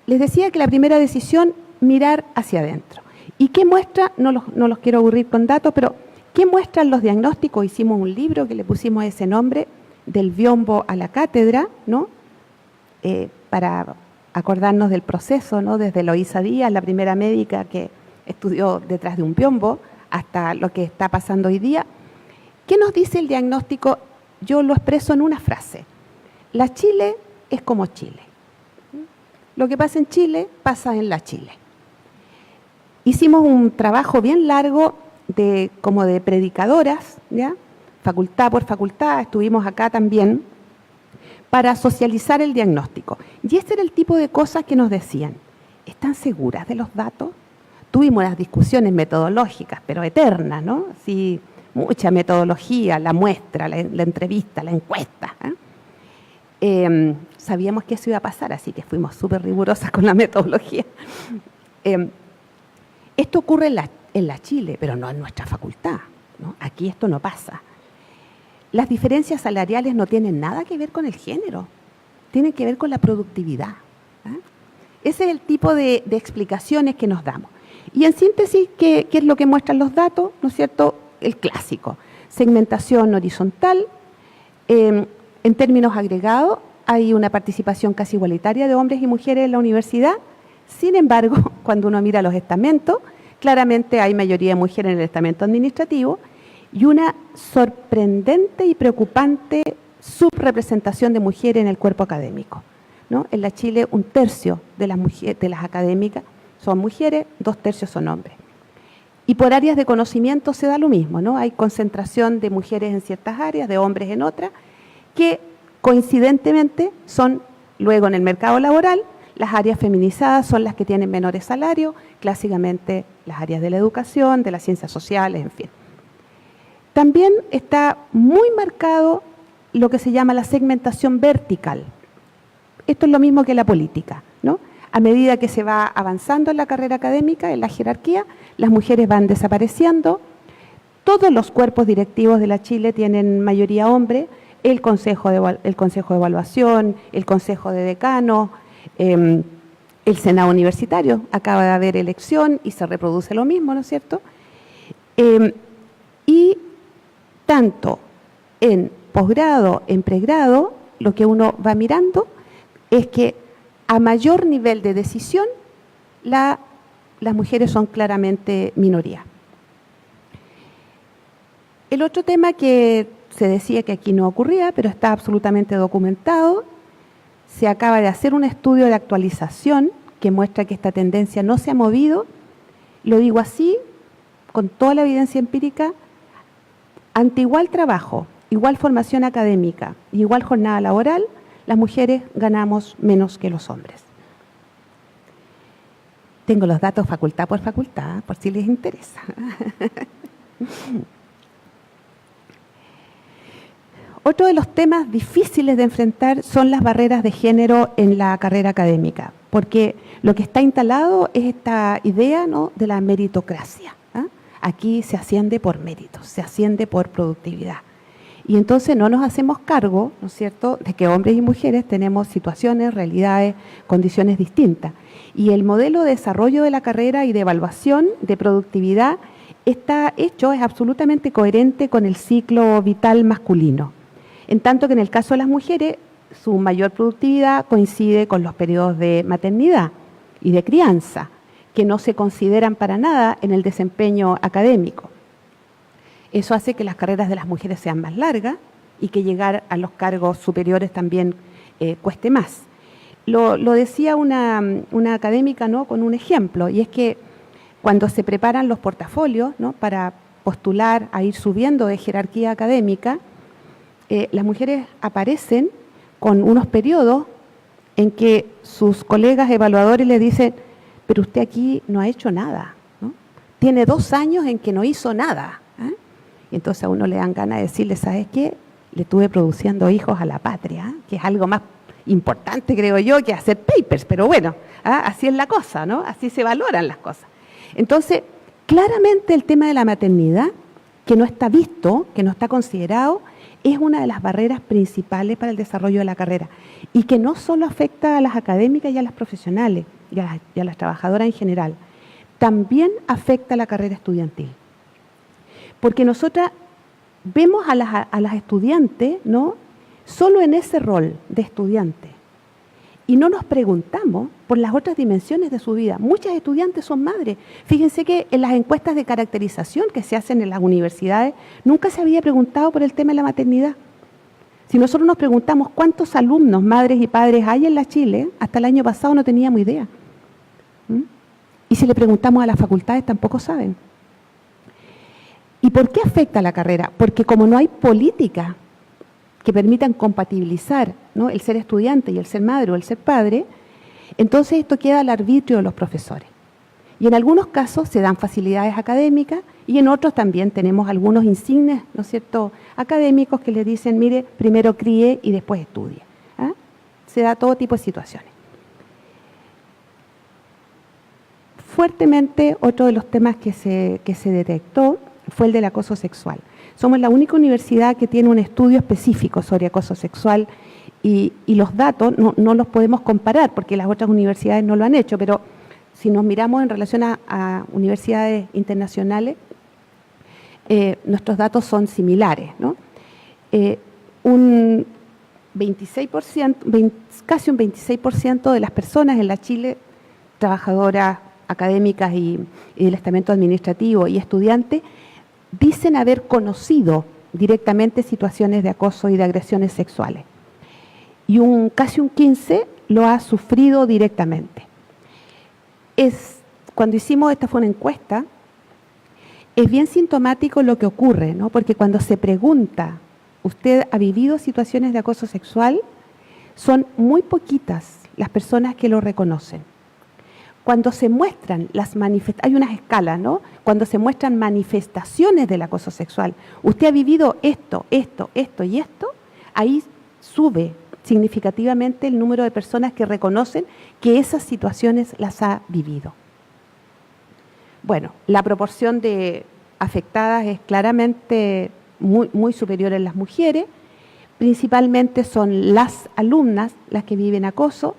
les decía que la primera decisión, mirar hacia adentro. ¿Y qué muestra? No los quiero aburrir con datos, pero ¿qué muestran los diagnósticos? Hicimos un libro que le pusimos ese nombre, Del biombo a la cátedra, ¿no? Para acordarnos del proceso, ¿no?, desde Eloísa Díaz, la primera médica que estudió detrás de un biombo, hasta lo que está pasando hoy día. ¿Qué nos dice el diagnóstico? Yo lo expreso en una frase: la Chile es como Chile. Lo que pasa en Chile, pasa en la Chile. Hicimos un trabajo bien largo como de predicadoras, ¿ya? Facultad por facultad, estuvimos acá también, para socializar el diagnóstico. Y este era el tipo de cosas que nos decían. ¿Están seguras de los datos? Tuvimos las discusiones metodológicas, pero eternas, ¿no? Sí, mucha metodología, la muestra, la entrevista, la encuesta. Sabíamos que eso iba a pasar, así que fuimos súper rigurosas con la metodología. Esto ocurre en la Chile, pero no en nuestra facultad, ¿no? Aquí esto no pasa. Las diferencias salariales no tienen nada que ver con el género, tienen que ver con la productividad. Ese es el tipo de explicaciones que nos damos. Y en síntesis, ¿qué es lo que muestran los datos? ¿No es cierto? El clásico. Segmentación horizontal. En términos agregados, hay una participación casi igualitaria de hombres y mujeres en la universidad. Sin embargo, cuando uno mira los estamentos, claramente hay mayoría de mujeres en el estamento administrativo y una sorprendente y preocupante subrepresentación de mujeres en el cuerpo académico, ¿no? En la Chile, 1/3 de las académicas son mujeres, 2/3 son hombres. Y por áreas de conocimiento se da lo mismo, ¿no? Hay concentración de mujeres en ciertas áreas, de hombres en otras, que coincidentemente son luego en el mercado laboral, las áreas feminizadas son las que tienen menores salarios, clásicamente las áreas de la educación, de las ciencias sociales, en fin. También está muy marcado lo que se llama la segmentación vertical. Esto es lo mismo que la política, ¿no? A medida que se va avanzando en la carrera académica, en la jerarquía, las mujeres van desapareciendo. Todos los cuerpos directivos de la Chile tienen mayoría hombre, el consejo de evaluación, el consejo de decanos, el Senado universitario, acaba de haber elección y se reproduce lo mismo, ¿no es cierto? Y tanto en posgrado, en pregrado, lo que uno va mirando es que a mayor nivel de decisión, las mujeres son claramente minoría. El otro tema que se decía que aquí no ocurría, pero está absolutamente documentado, se acaba de hacer un estudio de actualización que muestra que esta tendencia no se ha movido, lo digo así, con toda la evidencia empírica, ante igual trabajo, igual formación académica, igual jornada laboral, las mujeres ganamos menos que los hombres. Tengo los datos facultad por facultad, por si les interesa. Otro de los temas difíciles de enfrentar son las barreras de género en la carrera académica, porque lo que está instalado es esta idea, ¿no?, de la meritocracia. Aquí se asciende por méritos, se asciende por productividad. Y entonces no nos hacemos cargo, ¿no es cierto?, de que hombres y mujeres tenemos situaciones, realidades, condiciones distintas. Y el modelo de desarrollo de la carrera y de evaluación de productividad está hecho, es absolutamente coherente con el ciclo vital masculino. En tanto que en el caso de las mujeres, su mayor productividad coincide con los periodos de maternidad y de crianza, que no se consideran para nada en el desempeño académico. Eso hace que las carreras de las mujeres sean más largas y que llegar a los cargos superiores también cueste más. Lo decía una académica, ¿no?, con un ejemplo, y es que cuando se preparan los portafolios, ¿no?, para postular a ir subiendo de jerarquía académica, las mujeres aparecen con unos periodos en que sus colegas evaluadores le dicen, pero usted aquí no ha hecho nada, ¿no? Tiene 2 años en que no hizo nada. Y entonces a uno le dan ganas de decirle, ¿sabes qué? Le estuve produciendo hijos a la patria, que es algo más importante, creo yo, que hacer papers, pero bueno, así es la cosa, ¿no? Así se valoran las cosas. Entonces, claramente el tema de la maternidad, que no está visto, que no está considerado, es una de las barreras principales para el desarrollo de la carrera y que no solo afecta a las académicas y a las profesionales y a las trabajadoras en general, también afecta a la carrera estudiantil. Porque nosotras vemos a las estudiantes, ¿no?, solo en ese rol de estudiante y no nos preguntamos por las otras dimensiones de su vida. Muchas estudiantes son madres. Fíjense que en las encuestas de caracterización que se hacen en las universidades nunca se había preguntado por el tema de la maternidad. Si nosotros nos preguntamos cuántos alumnos, madres y padres hay en la Chile, hasta el año pasado no teníamos idea. Y si le preguntamos a las facultades tampoco saben. ¿Y por qué afecta la carrera? Porque como no hay política que permitan compatibilizar, ¿no?, el ser estudiante y el ser madre o el ser padre, entonces esto queda al arbitrio de los profesores. Y en algunos casos se dan facilidades académicas y en otros también tenemos algunos insignes, ¿no es cierto?, académicos que les dicen, mire, primero críe y después estudie. ¿Ah? Se da todo tipo de situaciones. Fuertemente, otro de los temas que se detectó fue el del acoso sexual. Somos la única universidad que tiene un estudio específico sobre acoso sexual y los datos no los podemos comparar porque las otras universidades no lo han hecho, pero si nos miramos en relación a universidades internacionales, nuestros datos son similares, ¿no? Un 26%, casi un 26% de las personas en la Chile, trabajadoras académicas y del estamento administrativo y estudiantes, dicen haber conocido directamente situaciones de acoso y de agresiones sexuales. Y casi un 15% lo ha sufrido directamente. Cuando hicimos, esta fue una encuesta, es bien sintomático lo que ocurre, ¿no? Porque cuando se pregunta, ¿usted ha vivido situaciones de acoso sexual? Son muy poquitas las personas que lo reconocen. Cuando se muestran hay unas escalas, ¿no? Cuando se muestran manifestaciones del acoso sexual, usted ha vivido esto y esto, ahí sube significativamente el número de personas que reconocen que esas situaciones las ha vivido. Bueno, la proporción de afectadas es claramente muy superior en las mujeres, principalmente son las alumnas las que viven acoso,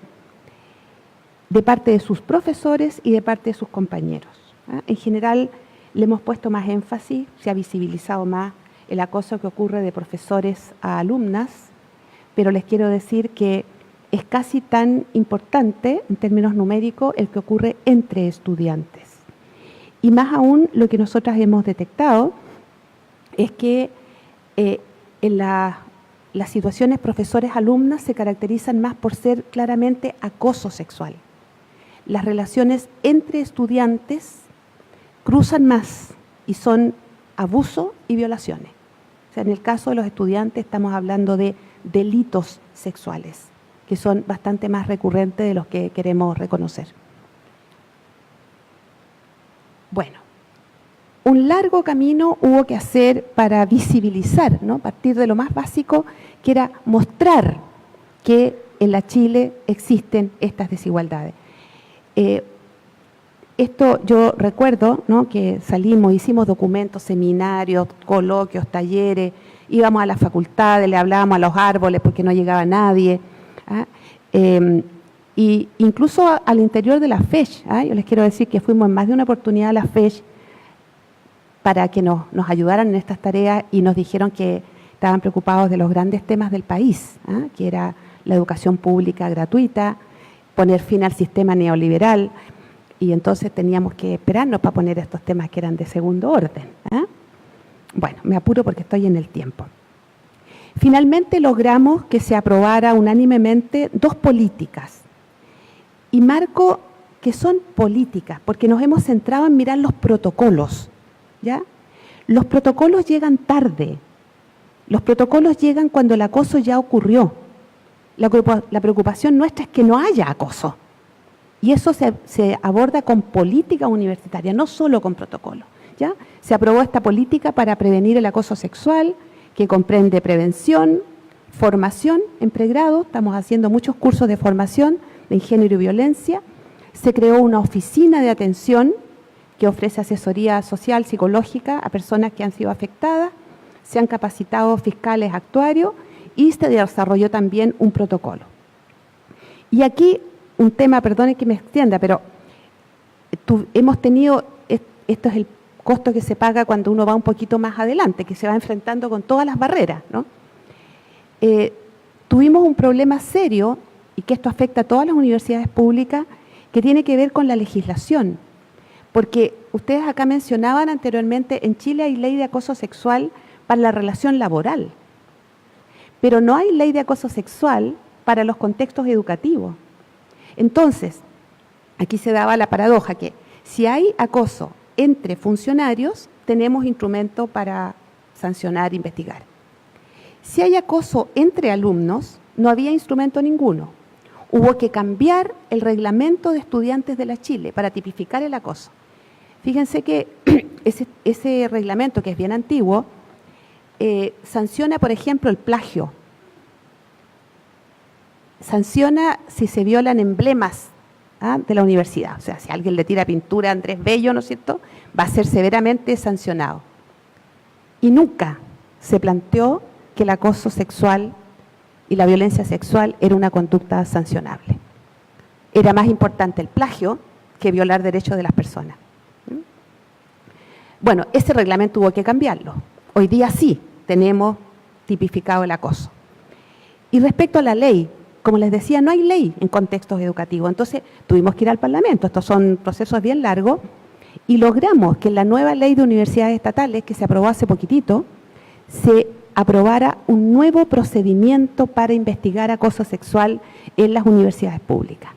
de parte de sus profesores y de parte de sus compañeros. En general le hemos puesto más énfasis, se ha visibilizado más el acoso que ocurre de profesores a alumnas, pero les quiero decir que es casi tan importante en términos numéricos el que ocurre entre estudiantes. Y más aún lo que nosotras hemos detectado es que en las situaciones profesores-alumnas se caracterizan más por ser claramente acoso sexual. Las relaciones entre estudiantes cruzan más y son abuso y violaciones. O sea, en el caso de los estudiantes estamos hablando de delitos sexuales, que son bastante más recurrentes de los que queremos reconocer. Bueno, un largo camino hubo que hacer para visibilizar, ¿no?, partir de lo más básico, que era mostrar que en la Chile existen estas desigualdades. Esto yo recuerdo, ¿no?, que salimos, hicimos documentos, seminarios, coloquios, talleres, íbamos a las facultades, le hablábamos a los árboles porque no llegaba nadie, ¿ah? Y incluso al interior de la FESH, ¿ah? Yo les quiero decir que fuimos en más de una oportunidad a la FESH para que nos ayudaran en estas tareas y nos dijeron que estaban preocupados de los grandes temas del país, ¿ah?, que era la educación pública gratuita, poner fin al sistema neoliberal, y entonces teníamos que esperarnos para poner estos temas que eran de segundo orden. ¿Ah? Bueno, me apuro porque estoy en el tiempo. Finalmente logramos que se aprobara unánimemente 2 políticas. Y marco que son políticas, porque nos hemos centrado en mirar los protocolos, ¿ya? Los protocolos llegan tarde. Los protocolos llegan cuando el acoso ya ocurrió. La preocupación nuestra es que no haya acoso. Y eso se aborda con política universitaria, no solo con protocolo, ¿ya? Se aprobó esta política para prevenir el acoso sexual, que comprende prevención, formación en pregrado, estamos haciendo muchos cursos de formación de género y violencia. Se creó una oficina de atención que ofrece asesoría social, psicológica a personas que han sido afectadas. Se han capacitado fiscales, actuarios y se desarrolló también un protocolo. Y aquí un tema, perdone que me extienda, pero hemos tenido, esto es el costo que se paga cuando uno va un poquito más adelante, que se va enfrentando con todas las barreras, ¿no? Tuvimos un problema serio, y que esto afecta a todas las universidades públicas, que tiene que ver con la legislación. Porque ustedes acá mencionaban anteriormente, en Chile hay ley de acoso sexual para la relación laboral, pero no hay ley de acoso sexual para los contextos educativos. Entonces, aquí se daba la paradoja que si hay acoso entre funcionarios, tenemos instrumentos para sancionar, investigar. Si hay acoso entre alumnos, no había instrumento ninguno. Hubo que cambiar el reglamento de estudiantes de la Chile para tipificar el acoso. Fíjense que ese reglamento, que es bien antiguo, sanciona, por ejemplo, el plagio. Sanciona si se violan emblemas de la universidad. O sea, si alguien le tira pintura a Andrés Bello, ¿no es cierto?, va a ser severamente sancionado. Y nunca se planteó que el acoso sexual y la violencia sexual era una conducta sancionable. Era más importante el plagio que violar derechos de las personas. Bueno, ese reglamento hubo que cambiarlo. Hoy día sí tenemos tipificado el acoso. Y respecto a la ley, como les decía, no hay ley en contextos educativos. Entonces tuvimos que ir al Parlamento. Estos son procesos bien largos. Y logramos que en la nueva ley de universidades estatales, que se aprobó hace poquitito, se aprobara un nuevo procedimiento para investigar acoso sexual en las universidades públicas,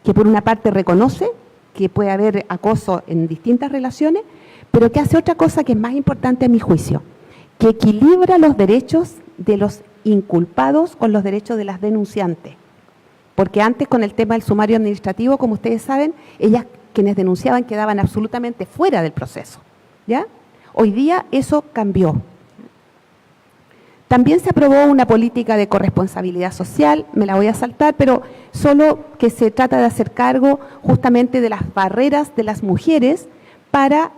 que por una parte reconoce que puede haber acoso en distintas relaciones, pero que hace otra cosa que es más importante a mi juicio, que equilibra los derechos de los inculpados con los derechos de las denunciantes. Porque antes, con el tema del sumario administrativo, como ustedes saben, ellas, quienes denunciaban, quedaban absolutamente fuera del proceso, ¿ya? Hoy día eso cambió. También se aprobó una política de corresponsabilidad social, me la voy a saltar, pero solo que se trata de hacer cargo justamente de las barreras de las mujeres para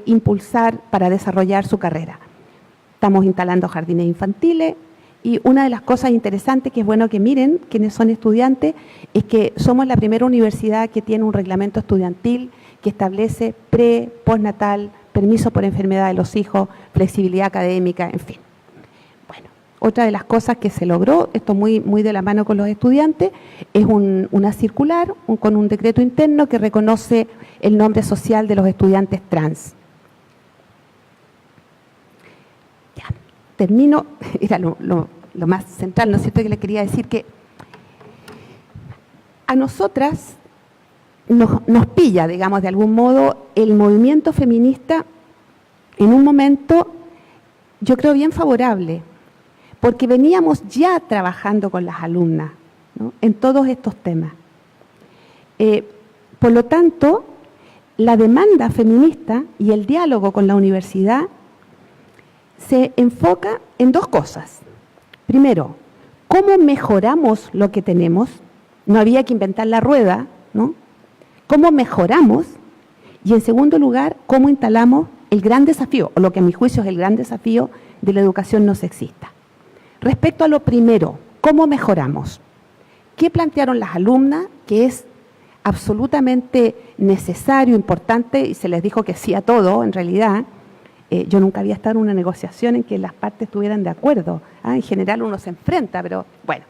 impulsar, para desarrollar su carrera. Estamos instalando jardines infantiles y una de las cosas interesantes que es bueno que miren quienes son estudiantes es que somos la primera universidad que tiene un reglamento estudiantil que establece pre, postnatal, permiso por enfermedad de los hijos, flexibilidad académica, en fin. Otra de las cosas que se logró, esto muy de la mano con los estudiantes, es una circular con un decreto interno que reconoce el nombre social de los estudiantes trans. Ya, termino, era lo más central, ¿no es cierto?, que les quería decir que a nosotras nos pilla, digamos, de algún modo, el movimiento feminista en un momento, yo creo, bien favorable, porque veníamos ya trabajando con las alumnas, ¿no?, en todos estos temas. Por lo tanto, la demanda feminista y el diálogo con la universidad se enfoca en dos cosas. Primero, ¿cómo mejoramos lo que tenemos? No había que inventar la rueda, ¿no? ¿Cómo mejoramos? Y en segundo lugar, ¿cómo instalamos el gran desafío, o lo que a mi juicio es el gran desafío de la educación no sexista? Respecto a lo primero, ¿cómo mejoramos? ¿Qué plantearon las alumnas? Que es absolutamente necesario, importante, y se les dijo que sí a todo, en realidad. Yo nunca había estado en una negociación en que las partes estuvieran de acuerdo. En general uno se enfrenta, pero bueno.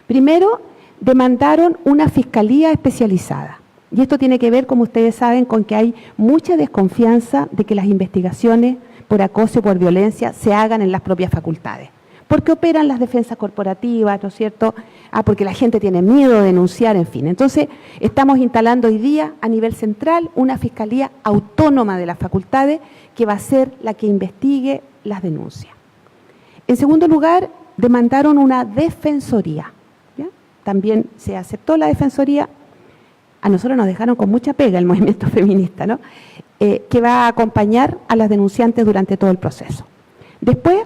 Primero, demandaron una fiscalía especializada. Y esto tiene que ver, como ustedes saben, con que hay mucha desconfianza de que las investigaciones por acoso y por violencia se hagan en las propias facultades. Porque operan las defensas corporativas, ¿no es cierto? Porque la gente tiene miedo de denunciar, en fin. Entonces, estamos instalando hoy día a nivel central una fiscalía autónoma de las facultades que va a ser la que investigue las denuncias. En segundo lugar, demandaron una defensoría, ¿ya? También se aceptó la defensoría. A nosotros nos dejaron con mucha pega el movimiento feminista, ¿no? Que va a acompañar a las denunciantes durante todo el proceso. Después,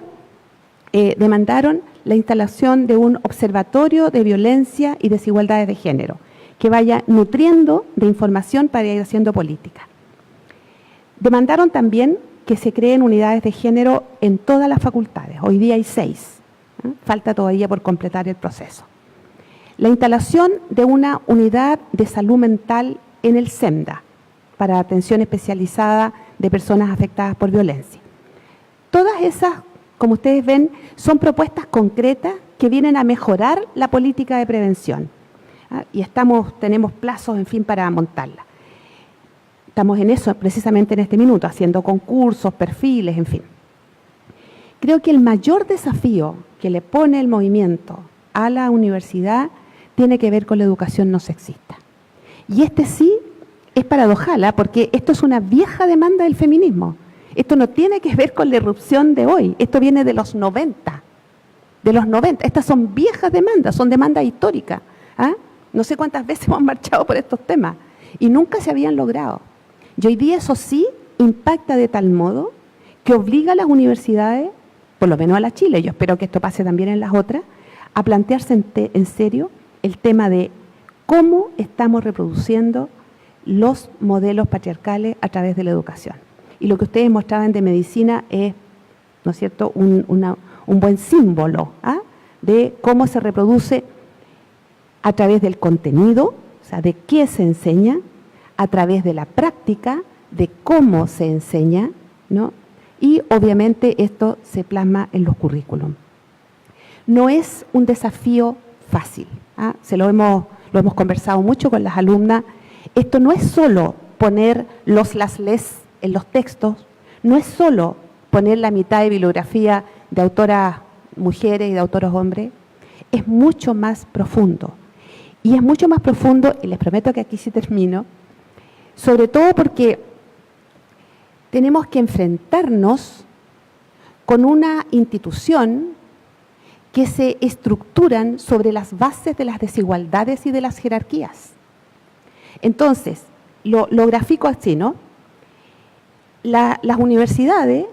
demandaron la instalación de un observatorio de violencia y desigualdades de género, que vaya nutriendo de información para ir haciendo política. Demandaron también que se creen unidades de género en todas las facultades. Hoy día hay 6. Falta todavía por completar el proceso. La instalación de una unidad de salud mental en el SEMDA, para atención especializada de personas afectadas por violencia. Todas esas, como ustedes ven, son propuestas concretas que vienen a mejorar la política de prevención. Y tenemos plazos, en fin, para montarla. Estamos en eso precisamente en este minuto, haciendo concursos, perfiles, en fin. Creo que el mayor desafío que le pone el movimiento a la universidad tiene que ver con la educación no sexista. Y este sí es paradojal, porque esto es una vieja demanda del feminismo. Esto no tiene que ver con la irrupción de hoy, esto viene de los 90. De los 90, estas son viejas demandas, son demandas históricas. ¿Ah? No sé cuántas veces hemos marchado por estos temas y nunca se habían logrado. Y hoy día eso sí impacta de tal modo que obliga a las universidades, por lo menos a la Chile, yo espero que esto pase también en las otras, a plantearse en serio el tema de cómo estamos reproduciendo los modelos patriarcales a través de la educación. Y lo que ustedes mostraban de medicina es, ¿no es cierto?, un buen símbolo de cómo se reproduce a través del contenido, o sea, de qué se enseña, a través de la práctica, de cómo se enseña, ¿no? Y obviamente esto se plasma en los currículum. No es un desafío fácil, lo hemos conversado mucho con las alumnas. Esto no es solo poner las les en los textos, no es solo poner la mitad de bibliografía de autoras mujeres y de autores hombres, es mucho más profundo. Y es mucho más profundo, y les prometo que aquí sí termino, sobre todo porque tenemos que enfrentarnos con una institución que se estructuran sobre las bases de las desigualdades y de las jerarquías. Entonces, lo grafico así, ¿no? Las universidades,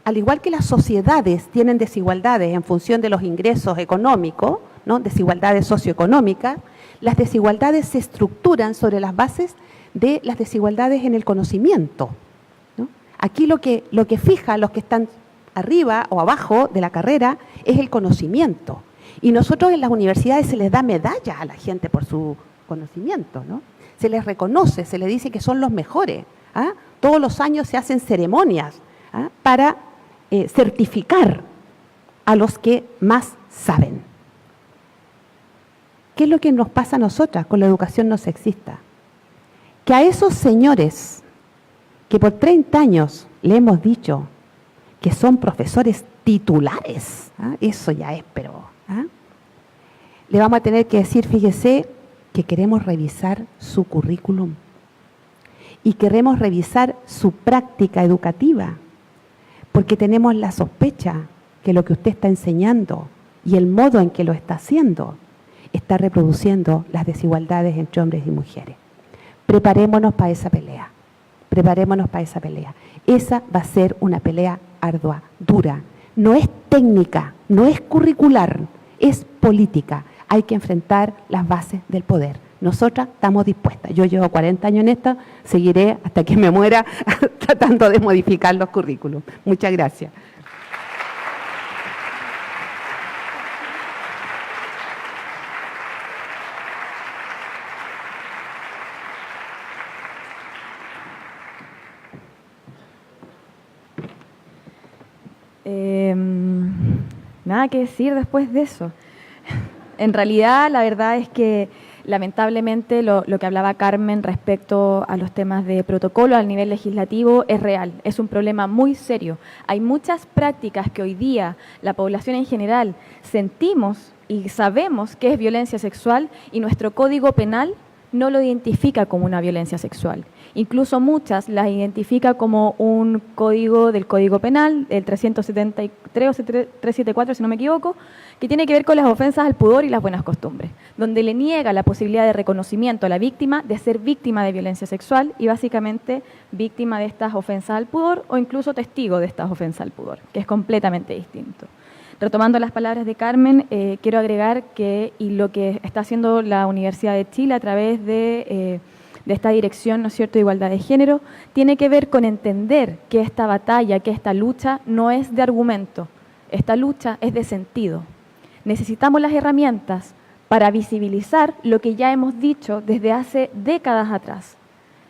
al igual que las sociedades tienen desigualdades en función de los ingresos económicos, ¿no? Desigualdades socioeconómicas, las desigualdades se estructuran sobre las bases de las desigualdades en el conocimiento, ¿no? Aquí lo que fija a los que están arriba o abajo de la carrera es el conocimiento. Y nosotros en las universidades se les da medallas a la gente por su conocimiento, ¿no? Se les reconoce, se les dice que son los mejores. Todos los años se hacen ceremonias para certificar a los que más saben. ¿Qué es lo que nos pasa a nosotras con la educación no sexista? Que a esos señores que por 30 años le hemos dicho que son profesores titulares, eso ya es, pero le vamos a tener que decir, fíjese, que queremos revisar su currículum y queremos revisar su práctica educativa, porque tenemos la sospecha que lo que usted está enseñando y el modo en que lo está haciendo está reproduciendo las desigualdades entre hombres y mujeres. Preparémonos para esa pelea, preparémonos para esa pelea. Esa va a ser una pelea ardua, dura. No es técnica, no es curricular, es política. Hay que enfrentar las bases del poder. Nosotras estamos dispuestas. Yo llevo 40 años en esto, seguiré hasta que me muera tratando de modificar los currículos. Muchas gracias. Nada que decir después de eso. En realidad, la verdad es que lamentablemente lo que hablaba Carmen respecto a los temas de protocolo al nivel legislativo es real, es un problema muy serio. Hay muchas prácticas que hoy día la población en general sentimos y sabemos que es violencia sexual y nuestro Código Penal no lo identifica como una violencia sexual. Incluso muchas las identifica como un código del Código Penal, el 373 o 374, si no me equivoco, que tiene que ver con las ofensas al pudor y las buenas costumbres, donde le niega la posibilidad de reconocimiento a la víctima de ser víctima de violencia sexual y básicamente víctima de estas ofensas al pudor o incluso testigo de estas ofensas al pudor, que es completamente distinto. Retomando las palabras de Carmen, quiero agregar que y lo que está haciendo la Universidad de Chile a través de esta dirección, ¿no es cierto?, de igualdad de género, tiene que ver con entender que esta batalla, que esta lucha no es de argumento, esta lucha es de sentido. Necesitamos las herramientas para visibilizar lo que ya hemos dicho desde hace décadas atrás.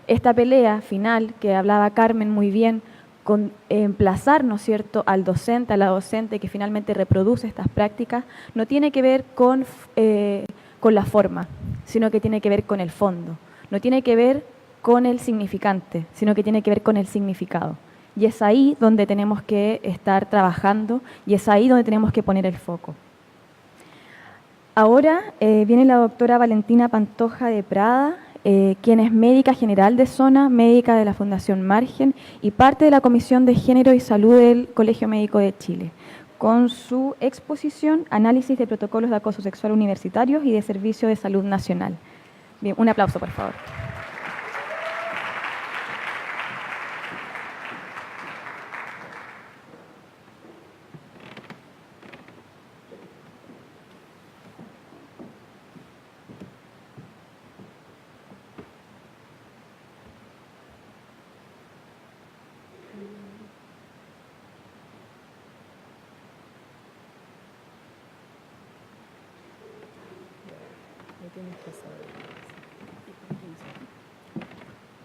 Esta pelea final, que hablaba Carmen muy bien, con emplazar, ¿no es cierto?, al docente, a la docente que finalmente reproduce estas prácticas, no tiene que ver con la forma, sino que tiene que ver con el fondo. No tiene que ver con el significante, sino que tiene que ver con el significado. Y es ahí donde tenemos que estar trabajando y es ahí donde tenemos que poner el foco. Ahora viene la doctora Valentina Pantoja de Prada, quien es médica general de zona, médica de la Fundación Margen y parte de la Comisión de Género y Salud del Colegio Médico de Chile, con su exposición Análisis de protocolos de acoso sexual universitarios y de Servicio de Salud Nacional. Bien, un aplauso, por favor.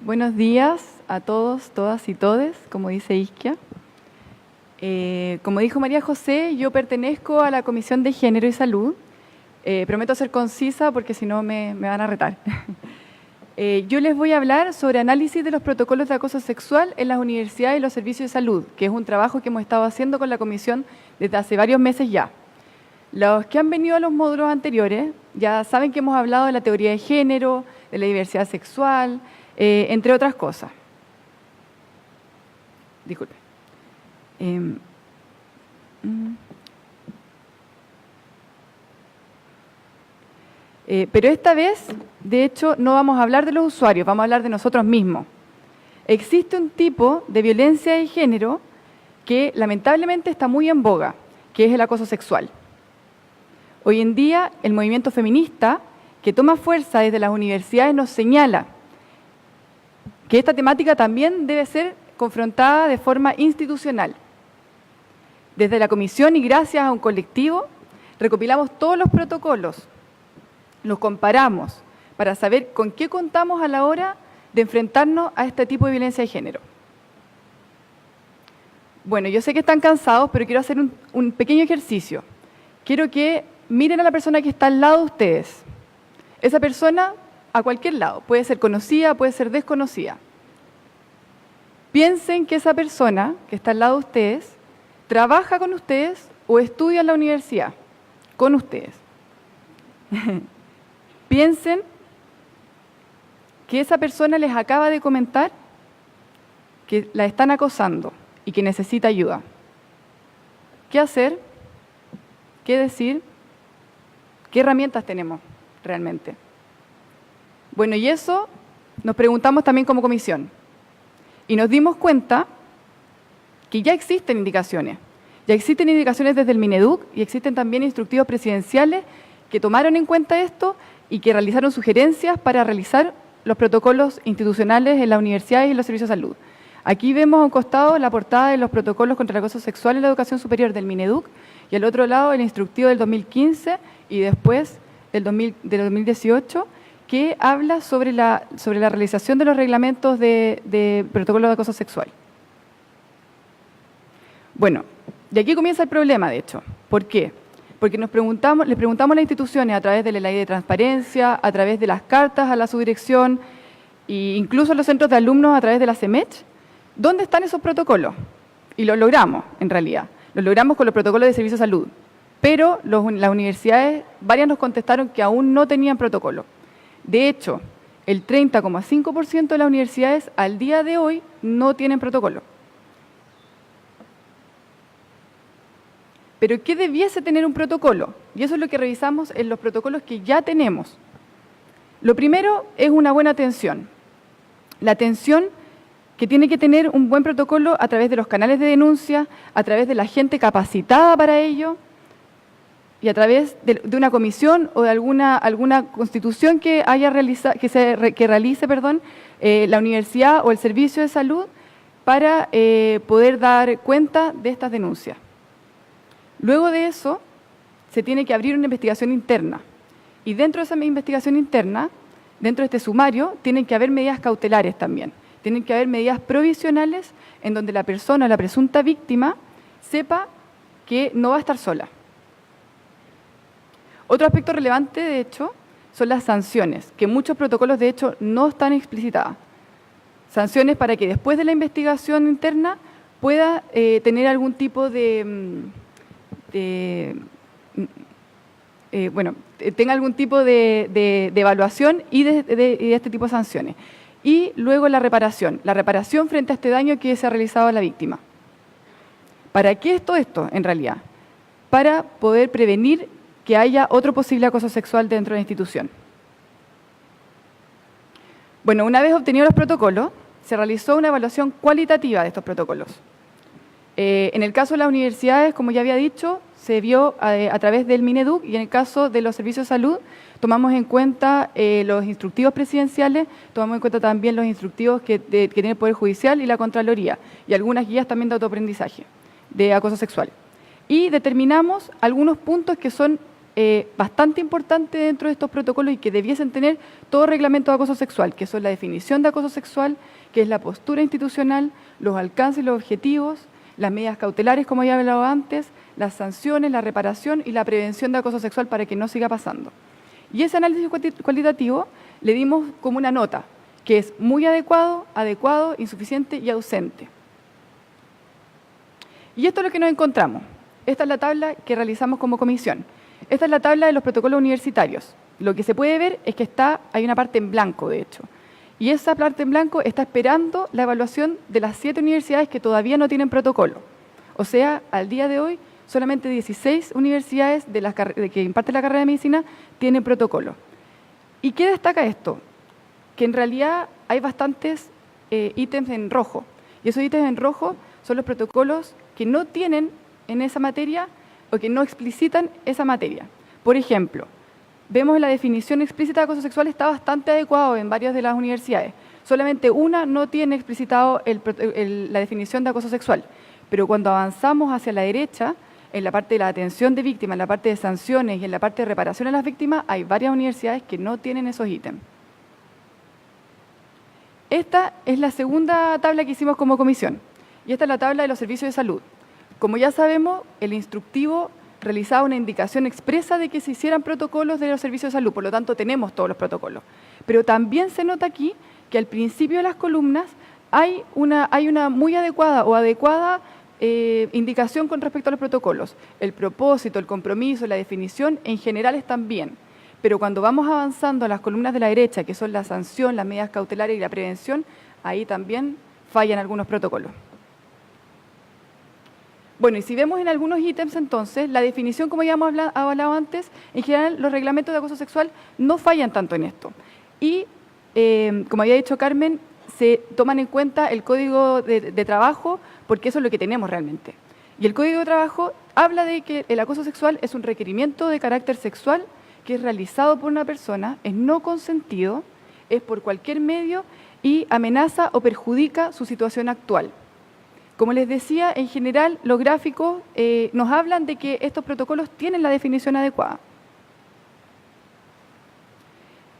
Buenos días a todos, todas y todes, como dice Isquia. Como dijo María José, yo pertenezco a la Comisión de Género y Salud. Prometo ser concisa porque si no me van a retar. Yo les voy a hablar sobre análisis de los protocolos de acoso sexual en las universidades y los servicios de salud, que es un trabajo que hemos estado haciendo con la Comisión desde hace varios meses ya. Los que han venido a los módulos anteriores ya saben que hemos hablado de la teoría de género, de la diversidad sexual, entre otras cosas. Disculpe. Pero esta vez, de hecho, no vamos a hablar de los usuarios, vamos a hablar de nosotros mismos. Existe un tipo de violencia de género que lamentablemente está muy en boga, que es el acoso sexual. Hoy en día, el movimiento feminista, que toma fuerza desde las universidades, nos señala que esta temática también debe ser confrontada de forma institucional. Desde la Comisión y gracias a un colectivo, recopilamos todos los protocolos, los comparamos para saber con qué contamos a la hora de enfrentarnos a este tipo de violencia de género. Bueno, yo sé que están cansados, pero quiero hacer un pequeño ejercicio. Quiero que miren a la persona que está al lado de ustedes. Esa persona, a cualquier lado, puede ser conocida, puede ser desconocida. Piensen que esa persona que está al lado de ustedes trabaja con ustedes o estudia en la universidad con ustedes. Piensen que esa persona les acaba de comentar que la están acosando y que necesita ayuda. ¿Qué hacer? ¿Qué decir? ¿Qué herramientas tenemos realmente? Bueno, y eso nos preguntamos también como comisión. Y nos dimos cuenta que ya existen indicaciones. Ya existen indicaciones desde el Mineduc y existen también instructivos presidenciales que tomaron en cuenta esto y que realizaron sugerencias para realizar los protocolos institucionales en las universidades y los servicios de salud. Aquí vemos a un costado la portada de los protocolos contra el acoso sexual en la educación superior del Mineduc y al otro lado el instructivo del 2015 y después del 2018 que habla sobre la realización de los reglamentos de protocolos de acoso sexual. Bueno, y aquí comienza el problema, de hecho. ¿Por qué? Porque les preguntamos a las instituciones a través de la ley de transparencia, a través de las cartas a la subdirección e incluso a los centros de alumnos a través de la CEMECH, ¿dónde están esos protocolos? Y lo logramos, en realidad. Lo logramos con los protocolos de servicio de salud. Pero las universidades, varias nos contestaron que aún no tenían protocolo. De hecho, el 30,5% de las universidades al día de hoy no tienen protocolo. Pero ¿qué debiese tener un protocolo? Y eso es lo que revisamos en los protocolos que ya tenemos. Lo primero es una buena atención. La atención que tiene que tener un buen protocolo a través de los canales de denuncia, a través de la gente capacitada para ello y a través de una comisión o de alguna constitución que realice la universidad o el servicio de salud para poder dar cuenta de estas denuncias. Luego de eso, se tiene que abrir una investigación interna. Y dentro de esa investigación interna, dentro de este sumario, tienen que haber medidas cautelares también. Tienen que haber medidas provisionales en donde la persona, la presunta víctima, sepa que no va a estar sola. Otro aspecto relevante, de hecho, son las sanciones, que muchos protocolos, de hecho, no están explicitadas. Sanciones para que después de la investigación interna pueda tener algún tipo tenga algún tipo de evaluación y de este tipo de sanciones. Y luego la reparación frente a este daño que se ha realizado a la víctima. ¿Para qué es todo esto, en realidad? Para poder prevenir que haya otro posible acoso sexual dentro de la institución. Bueno, una vez obtenidos los protocolos, se realizó una evaluación cualitativa de estos protocolos. En el caso de las universidades, como ya había dicho, se vio a través del Mineduc, y en el caso de los servicios de salud, tomamos en cuenta los instructivos presidenciales, tomamos en cuenta también los instructivos que tiene el Poder Judicial y la Contraloría, y algunas guías también de autoaprendizaje, de acoso sexual. Y determinamos algunos puntos que son bastante importantes dentro de estos protocolos y que debiesen tener todo reglamento de acoso sexual, que son la definición de acoso sexual, que es la postura institucional, los alcances y los objetivos, las medidas cautelares, como ya he hablado antes, las sanciones, la reparación y la prevención de acoso sexual para que no siga pasando. Y ese análisis cualitativo le dimos como una nota, que es muy adecuado, insuficiente y ausente. Y esto es lo que nos encontramos. Esta es la tabla que realizamos como comisión. Esta es la tabla de los protocolos universitarios. Lo que se puede ver es que hay una parte en blanco, de hecho. Y esa parte en blanco está esperando la evaluación de las 7 universidades que todavía no tienen protocolo. O sea, al día de hoy, solamente 16 universidades que imparten la carrera de medicina tienen protocolo. ¿Y qué destaca esto? Que en realidad hay bastantes ítems en rojo. Y esos ítems en rojo son los protocolos que no tienen en esa materia o que no explicitan esa materia. Por ejemplo, vemos la definición explícita de acoso sexual está bastante adecuado en varias de las universidades. Solamente una no tiene explicitado la definición de acoso sexual. Pero cuando avanzamos hacia la derecha, en la parte de la atención de víctimas, en la parte de sanciones y en la parte de reparación a las víctimas, hay varias universidades que no tienen esos ítems. Esta es la segunda tabla que hicimos como comisión. Y esta es la tabla de los servicios de salud. Como ya sabemos, el instructivo realizaba una indicación expresa de que se hicieran protocolos de los servicios de salud, por lo tanto tenemos todos los protocolos. Pero también se nota aquí que al principio de las columnas hay una muy adecuada indicación con respecto a los protocolos. El propósito, el compromiso, la definición en general están bien. Pero cuando vamos avanzando a las columnas de la derecha, que son la sanción, las medidas cautelares y la prevención, ahí también fallan algunos protocolos. Bueno, y si vemos en algunos ítems entonces, la definición, como ya hemos hablado antes, en general los reglamentos de acoso sexual no fallan tanto en esto. Y, como había dicho Carmen, se toman en cuenta el código de trabajo, porque eso es lo que tenemos realmente. Y el código de trabajo habla de que el acoso sexual es un requerimiento de carácter sexual que es realizado por una persona, es no consentido, es por cualquier medio y amenaza o perjudica su situación actual. Como les decía, en general los gráficos nos hablan de que estos protocolos tienen la definición adecuada.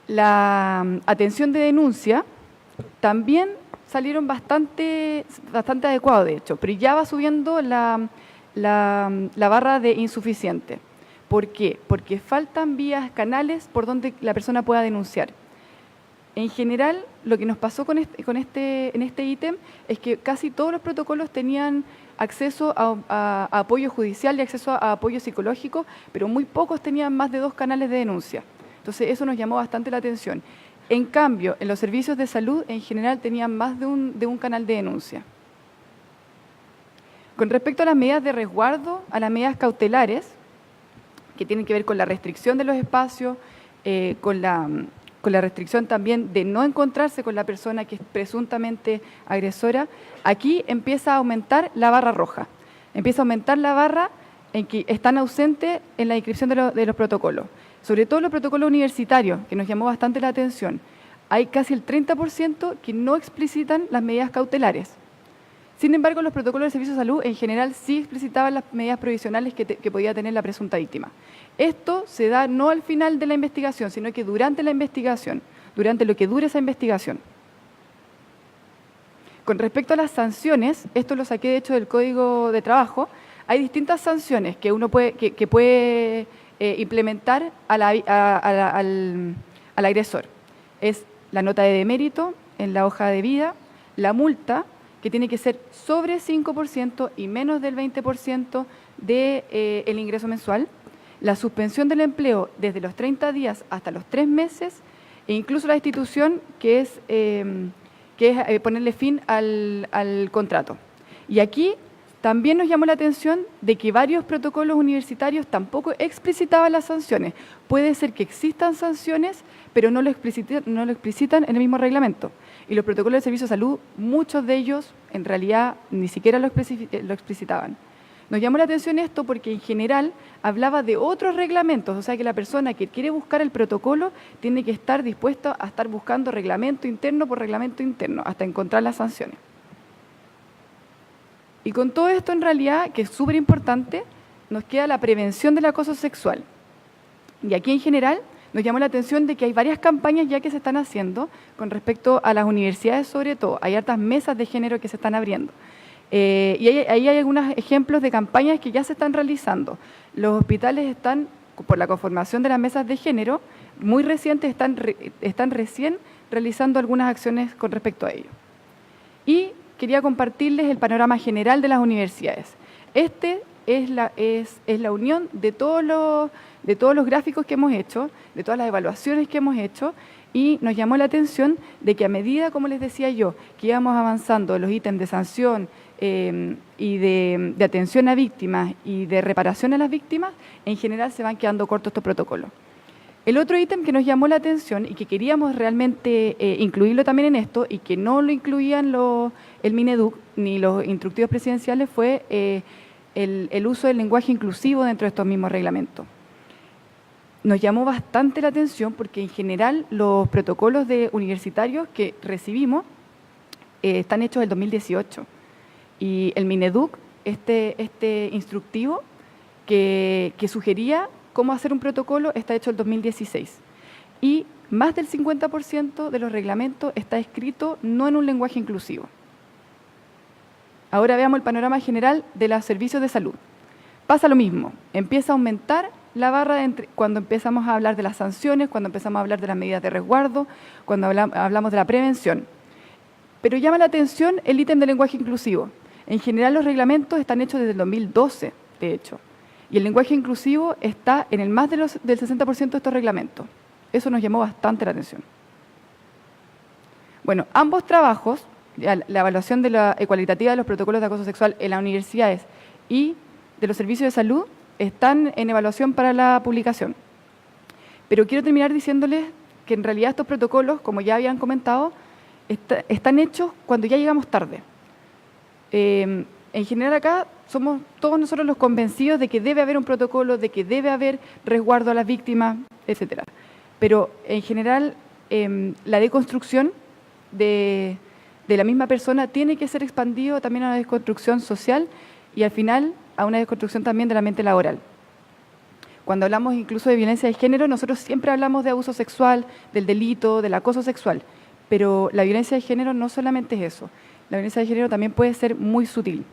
La atención de denuncia también salieron bastante adecuados, de hecho, pero ya va subiendo la barra de insuficiente. ¿Por qué? Porque faltan vías, canales por donde la persona pueda denunciar. En general, lo que nos pasó en este ítem es que casi todos los protocolos tenían acceso a apoyo judicial y acceso a apoyo psicológico, pero muy pocos tenían más de 2 canales de denuncia. Entonces, eso nos llamó bastante la atención. En cambio, en los servicios de salud, en general, tenían más de un canal de denuncia. Con respecto a las medidas de resguardo, a las medidas cautelares, que tienen que ver con la restricción de los espacios, con la restricción también de no encontrarse con la persona que es presuntamente agresora, aquí empieza a aumentar la barra roja. Empieza a aumentar la barra en que están ausentes en la inscripción de los protocolos. Sobre todo los protocolos universitarios, que nos llamó bastante la atención. Hay casi el 30% que no explicitan las medidas cautelares. Sin embargo, los protocolos de servicio de salud en general sí explicitaban las medidas provisionales que podía tener la presunta víctima. Esto se da no al final de la investigación, sino que durante la investigación, durante lo que dure esa investigación. Con respecto a las sanciones, esto lo saqué de hecho del Código de Trabajo, hay distintas sanciones que uno puede implementar al agresor. Es la nota de demérito en la hoja de vida, la multa, que tiene que ser sobre 5% y menos del 20% del ingreso mensual, la suspensión del empleo desde los 30 días hasta los 3 meses e incluso la destitución, que es ponerle fin al contrato. Y aquí también nos llamó la atención de que varios protocolos universitarios tampoco explicitaban las sanciones. Puede ser que existan sanciones, pero no lo explicitan en el mismo reglamento. Y los protocolos de servicio de salud, muchos de ellos en realidad ni siquiera lo explicitaban. Nos llamó la atención esto porque en general hablaba de otros reglamentos, o sea que la persona que quiere buscar el protocolo tiene que estar dispuesta a estar buscando reglamento interno por reglamento interno hasta encontrar las sanciones. Y con todo esto en realidad, que es súper importante, nos queda la prevención del acoso sexual. Y aquí en general nos llamó la atención de que hay varias campañas ya que se están haciendo con respecto a las universidades sobre todo. Hay hartas mesas de género que se están abriendo. Y ahí hay algunos ejemplos de campañas que ya se están realizando. Los hospitales están, por la conformación de las mesas de género, muy recientes, están recién realizando algunas acciones con respecto a ello. Y quería compartirles el panorama general de las universidades. Este es la unión de todos los gráficos que hemos hecho, de todas las evaluaciones que hemos hecho, y nos llamó la atención de que a medida, como les decía yo, que íbamos avanzando en los ítems de sanción y de atención a víctimas y de reparación a las víctimas, en general se van quedando cortos estos protocolos. El otro ítem que nos llamó la atención y que queríamos realmente incluirlo también en esto y que no lo incluían el Mineduc ni los instructivos presidenciales fue el uso del lenguaje inclusivo dentro de estos mismos reglamentos. Nos llamó bastante la atención porque en general los protocolos universitarios que recibimos están hechos del 2018 y el Mineduc, este instructivo que sugería cómo hacer un protocolo, está hecho el 2016. Y más del 50% de los reglamentos está escrito no en un lenguaje inclusivo. Ahora veamos el panorama general de los servicios de salud. Pasa lo mismo, empieza a aumentar la barra cuando empezamos a hablar de las sanciones, cuando empezamos a hablar de las medidas de resguardo, cuando hablamos de la prevención. Pero llama la atención el ítem de lenguaje inclusivo. En general los reglamentos están hechos desde el 2012, de hecho. Y el lenguaje inclusivo está en el más del 60% de estos reglamentos. Eso nos llamó bastante la atención. Bueno, ambos trabajos, la evaluación de la cualitativa de los protocolos de acoso sexual en las universidades y de los servicios de salud, están en evaluación para la publicación. Pero quiero terminar diciéndoles que en realidad estos protocolos, como ya habían comentado, están hechos cuando ya llegamos tarde. En general acá somos todos nosotros los convencidos de que debe haber un protocolo, de que debe haber resguardo a las víctimas, etc. Pero en general la deconstrucción de la misma persona tiene que ser expandido también a una desconstrucción social y al final a una desconstrucción también de la mente laboral. Cuando hablamos incluso de violencia de género, nosotros siempre hablamos de abuso sexual, del delito, del acoso sexual, pero la violencia de género no solamente es eso. La violencia de género también puede ser muy sutil.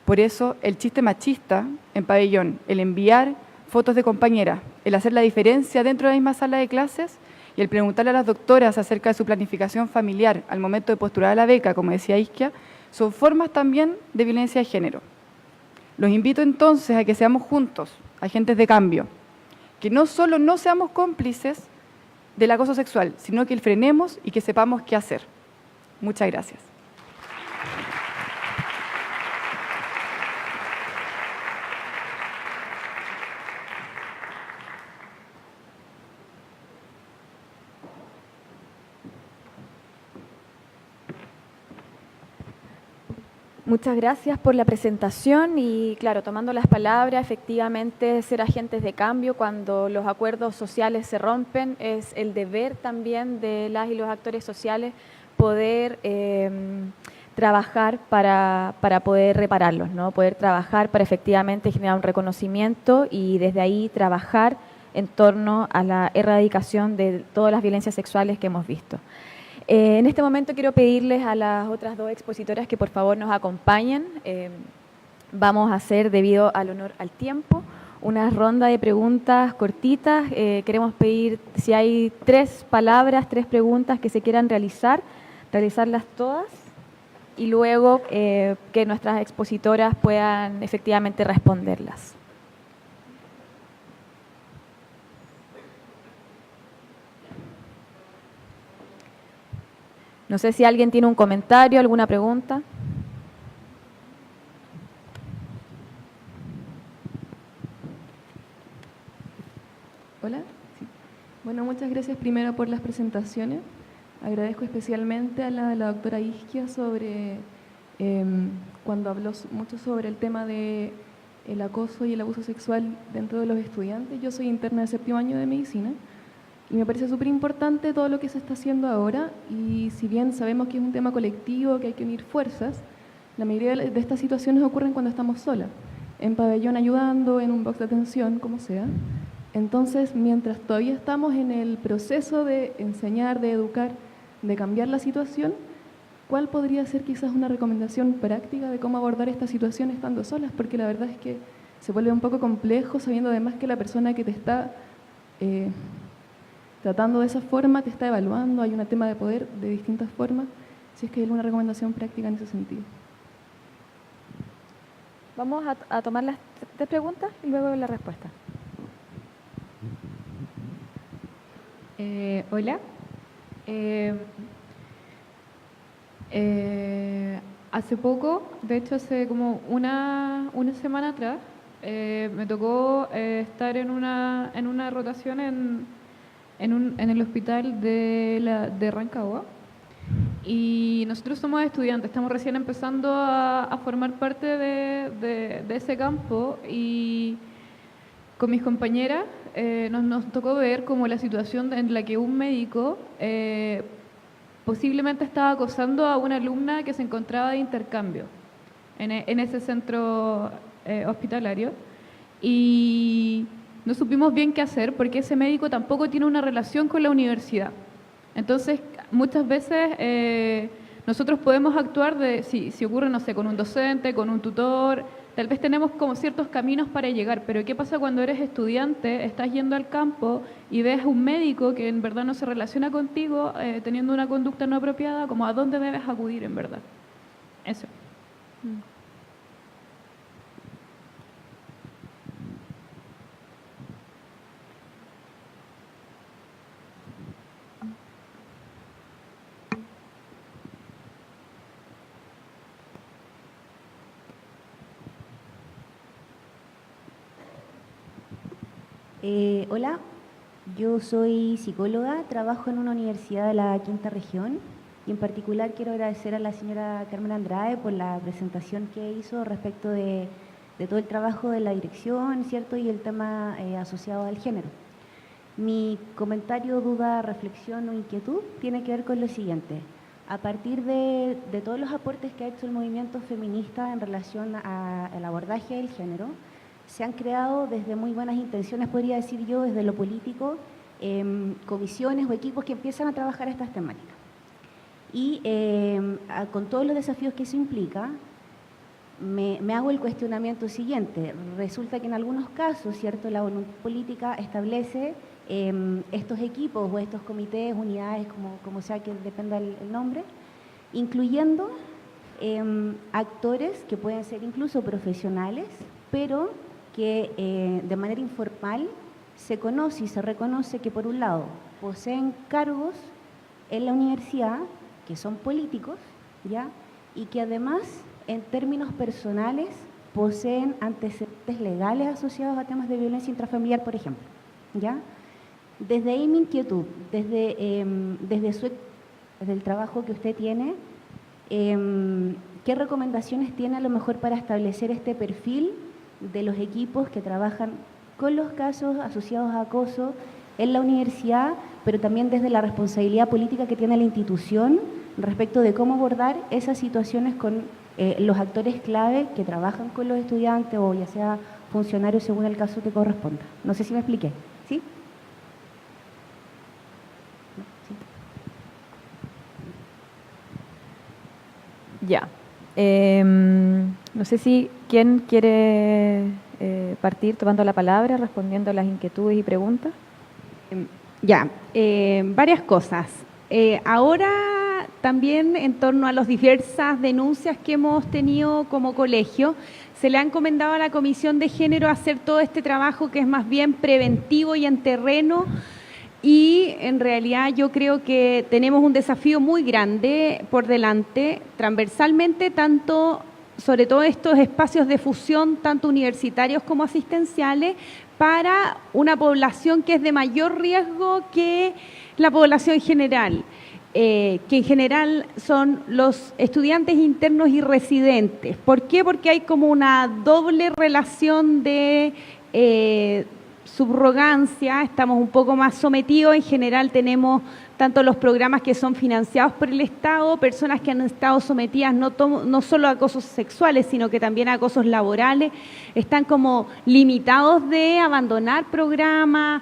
Por eso, el chiste machista en pabellón, el enviar fotos de compañeras, el hacer la diferencia dentro de la misma sala de clases y el preguntarle a las doctoras acerca de su planificación familiar al momento de postular a la beca, como decía Isquia, son formas también de violencia de género. Los invito entonces a que seamos juntos, agentes de cambio, que no solo no seamos cómplices del acoso sexual, sino que frenemos y que sepamos qué hacer. Muchas gracias. Muchas gracias por la presentación y, claro, tomando las palabras, efectivamente, ser agentes de cambio cuando los acuerdos sociales se rompen es el deber también de las y los actores sociales poder trabajar para poder repararlos, ¿no? Poder trabajar para efectivamente generar un reconocimiento y desde ahí trabajar en torno a la erradicación de todas las violencias sexuales que hemos visto. En este momento quiero pedirles a las otras dos expositoras que por favor nos acompañen. Vamos a hacer, debido al honor al tiempo, una ronda de preguntas cortitas. Queremos pedir si hay 3 palabras, 3 preguntas que se quieran realizarlas todas y luego que nuestras expositoras puedan efectivamente responderlas. No sé si alguien tiene un comentario, alguna pregunta. Hola. Sí. Bueno, muchas gracias primero por las presentaciones. Agradezco especialmente a la doctora Isquia sobre cuando habló mucho sobre el tema de el acoso y el abuso sexual dentro de los estudiantes. Yo soy interna de 7º año de medicina y me parece súper importante todo lo que se está haciendo ahora, y si bien sabemos que es un tema colectivo, que hay que unir fuerzas, la mayoría de estas situaciones ocurren cuando estamos solas, en pabellón ayudando, en un box de atención, como sea. Entonces, mientras todavía estamos en el proceso de enseñar, de educar, de cambiar la situación, ¿cuál podría ser quizás una recomendación práctica de cómo abordar esta situación estando solas? Porque la verdad es que se vuelve un poco complejo sabiendo además que la persona que te está tratando de esa forma te está evaluando, hay un tema de poder de distintas formas, si es que hay alguna recomendación práctica en ese sentido. Vamos a tomar las 3 preguntas y luego la respuesta. Hola. Hace poco, de hecho hace como una semana atrás, me tocó estar en una rotación en el hospital de Rancagua, y nosotros somos estudiantes, estamos recién empezando a formar parte de ese campo, y con mis compañeras nos tocó ver como la situación en la que un médico posiblemente estaba acosando a una alumna que se encontraba de intercambio en ese centro hospitalario, y no supimos bien qué hacer porque ese médico tampoco tiene una relación con la universidad. Entonces, muchas veces nosotros podemos actuar si ocurre, no sé, con un docente, con un tutor, tal vez tenemos como ciertos caminos para llegar, pero ¿qué pasa cuando eres estudiante, estás yendo al campo y ves a un médico que en verdad no se relaciona contigo, teniendo una conducta no apropiada? Como, ¿a dónde debes acudir en verdad? Eso. Hola, yo soy psicóloga, trabajo en una universidad de la Quinta Región y en particular quiero agradecer a la señora Carmen Andrade por la presentación que hizo respecto de todo el trabajo de la dirección, ¿cierto? Y el tema asociado al género. Mi comentario, duda, reflexión o inquietud tiene que ver con lo siguiente. A partir de todos los aportes que ha hecho el movimiento feminista en relación al abordaje del género, se han creado desde muy buenas intenciones, podría decir yo, desde lo político, comisiones o equipos que empiezan a trabajar estas temáticas. Y con todos los desafíos que eso implica, me hago el cuestionamiento siguiente. Resulta que en algunos casos, ¿cierto?, la voluntad política establece estos equipos o estos comités, unidades, como sea que dependa el nombre, incluyendo actores que pueden ser incluso profesionales, pero que de manera informal se conoce y se reconoce que, por un lado, poseen cargos en la universidad que son políticos, ¿ya?, y que además, en términos personales, poseen antecedentes legales asociados a temas de violencia intrafamiliar, por ejemplo, ¿ya? Desde ahí mi inquietud, desde el trabajo que usted tiene, ¿qué recomendaciones tiene a lo mejor para establecer este perfil de los equipos que trabajan con los casos asociados a acoso en la universidad, pero también desde la responsabilidad política que tiene la institución respecto de cómo abordar esas situaciones con los actores clave que trabajan con los estudiantes o ya sea funcionarios según el caso que corresponda? No sé si me expliqué, ¿sí? Ya. No sé si quién quiere partir tomando la palabra, respondiendo a las inquietudes y preguntas. Ya, varias cosas. Ahora también en torno a las diversas denuncias que hemos tenido como colegio, se le ha encomendado a la Comisión de Género hacer todo este trabajo que es más bien preventivo y en terreno y en realidad yo creo que tenemos un desafío muy grande por delante, transversalmente, tanto, sobre todo estos espacios de fusión, tanto universitarios como asistenciales, para una población que es de mayor riesgo que la población general, que en general son los estudiantes internos y residentes. ¿Por qué? Porque hay como una doble relación de subrogancia, estamos un poco más sometidos, en general tenemos tanto los programas que son financiados por el Estado, personas que han estado sometidas no solo a acosos sexuales, sino que también a acosos laborales, están como limitados de abandonar programas,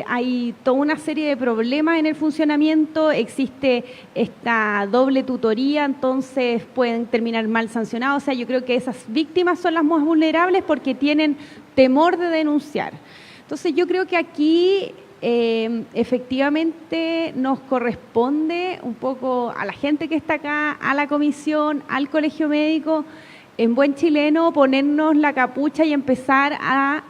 hay toda una serie de problemas en el funcionamiento, existe esta doble tutoría, entonces pueden terminar mal sancionados. O sea, yo creo que esas víctimas son las más vulnerables porque tienen temor de denunciar. Entonces yo creo que aquí efectivamente nos corresponde un poco a la gente que está acá, a la comisión, al colegio médico, en buen chileno, ponernos la capucha y empezar a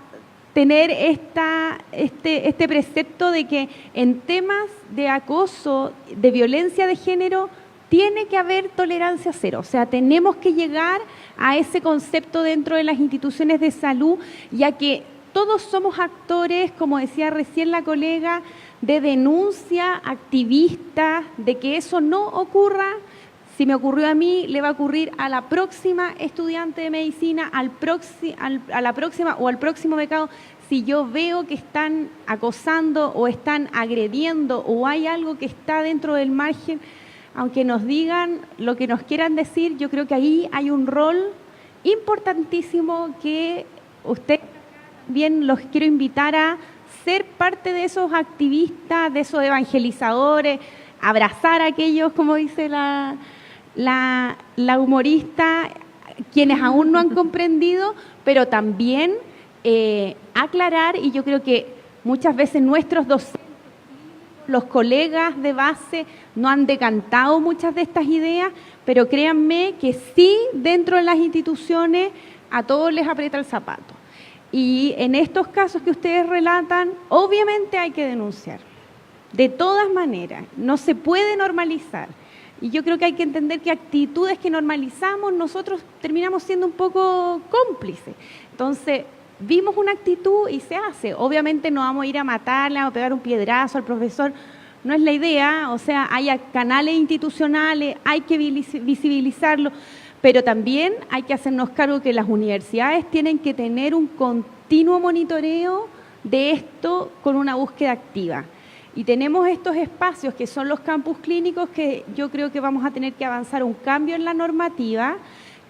tener este precepto de que en temas de acoso, de violencia de género, tiene que haber tolerancia cero. O sea, tenemos que llegar a ese concepto dentro de las instituciones de salud, ya que todos somos actores, como decía recién la colega, de denuncia, activistas, de que eso no ocurra. Si me ocurrió a mí, le va a ocurrir a la próxima estudiante de medicina, a la próxima o al próximo becado. Si yo veo que están acosando o están agrediendo o hay algo que está dentro del margen, aunque nos digan lo que nos quieran decir, yo creo que ahí hay un rol importantísimo que usted bien los quiero invitar a ser parte de esos activistas, de esos evangelizadores, abrazar a aquellos, como dice la humorista, quienes aún no han comprendido, pero también aclarar, y yo creo que muchas veces nuestros docentes, los colegas de base no han decantado muchas de estas ideas, pero créanme que sí, dentro de las instituciones a todos les aprieta el zapato. Y en estos casos que ustedes relatan, obviamente hay que denunciar. De todas maneras, no se puede normalizar. Y yo creo que hay que entender que actitudes que normalizamos, nosotros terminamos siendo un poco cómplices. Entonces, vimos una actitud y se hace. Obviamente no vamos a ir a matarle, a pegar un piedrazo al profesor. No es la idea. O sea, hay canales institucionales, hay que visibilizarlo. Pero también hay que hacernos cargo que las universidades tienen que tener un continuo monitoreo de esto con una búsqueda activa. Y tenemos estos espacios que son los campus clínicos que yo creo que vamos a tener que avanzar un cambio en la normativa,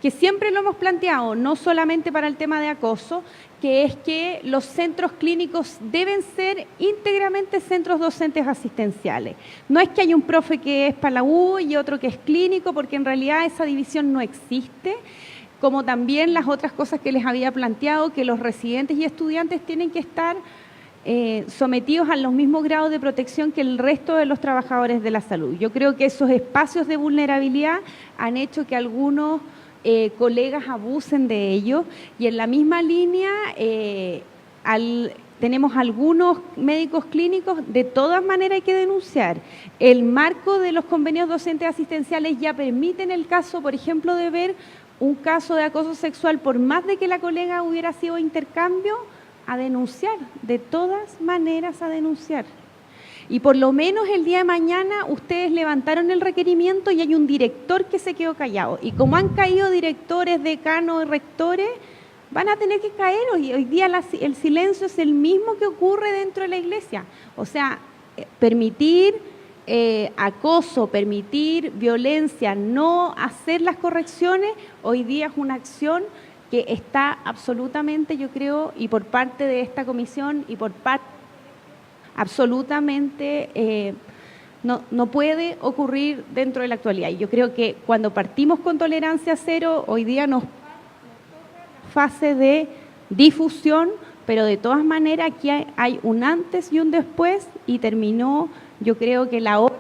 que siempre lo hemos planteado, no solamente para el tema de acoso, que es que los centros clínicos deben ser íntegramente centros docentes asistenciales. No es que haya un profe que es para la U y otro que es clínico, porque en realidad esa división no existe, como también las otras cosas que les había planteado, que los residentes y estudiantes tienen que estar sometidos a los mismos grados de protección que el resto de los trabajadores de la salud. Yo creo que esos espacios de vulnerabilidad han hecho que algunos colegas abusen de ellos, y en la misma línea tenemos algunos médicos clínicos, de todas maneras hay que denunciar. El marco de los convenios docentes asistenciales ya permiten el caso, por ejemplo, de ver un caso de acoso sexual, por más de que la colega hubiera sido intercambio, a denunciar, de todas maneras a denunciar. Y por lo menos el día de mañana ustedes levantaron el requerimiento y hay un director que se quedó callado. Y como han caído directores, decanos, rectores, van a tener que caer. Hoy día el silencio es el mismo que ocurre dentro de la iglesia. O sea, permitir acoso, permitir violencia, no hacer las correcciones, hoy día es una acción que está absolutamente, yo creo, y por parte de esta comisión y por parte absolutamente no puede ocurrir dentro de la actualidad. Y yo creo que cuando partimos con tolerancia cero, hoy día nos fase de difusión, pero de todas maneras aquí hay un antes y un después, y terminó, yo creo que la obra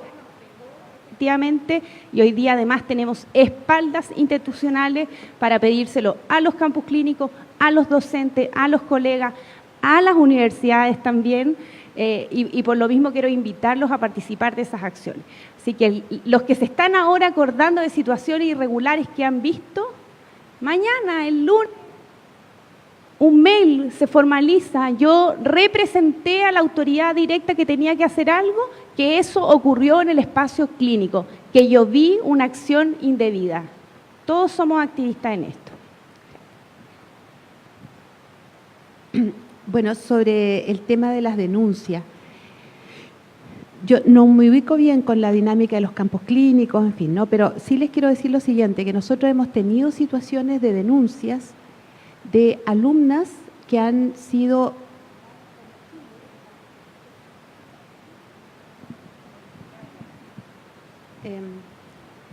efectivamente, y hoy día además tenemos espaldas institucionales para pedírselo a los campus clínicos, a los docentes, a los colegas, a las universidades también, y por lo mismo quiero invitarlos a participar de esas acciones. Así que los que se están ahora acordando de situaciones irregulares que han visto, mañana, el lunes, un mail se formaliza, yo representé a la autoridad directa que tenía que hacer algo, que eso ocurrió en el espacio clínico, que yo vi una acción indebida. Todos somos activistas en esto. Bueno, sobre el tema de las denuncias, yo no me ubico bien con la dinámica de los campos clínicos, en fin, ¿no? Pero sí les quiero decir lo siguiente, que nosotros hemos tenido situaciones de denuncias de alumnas que han sido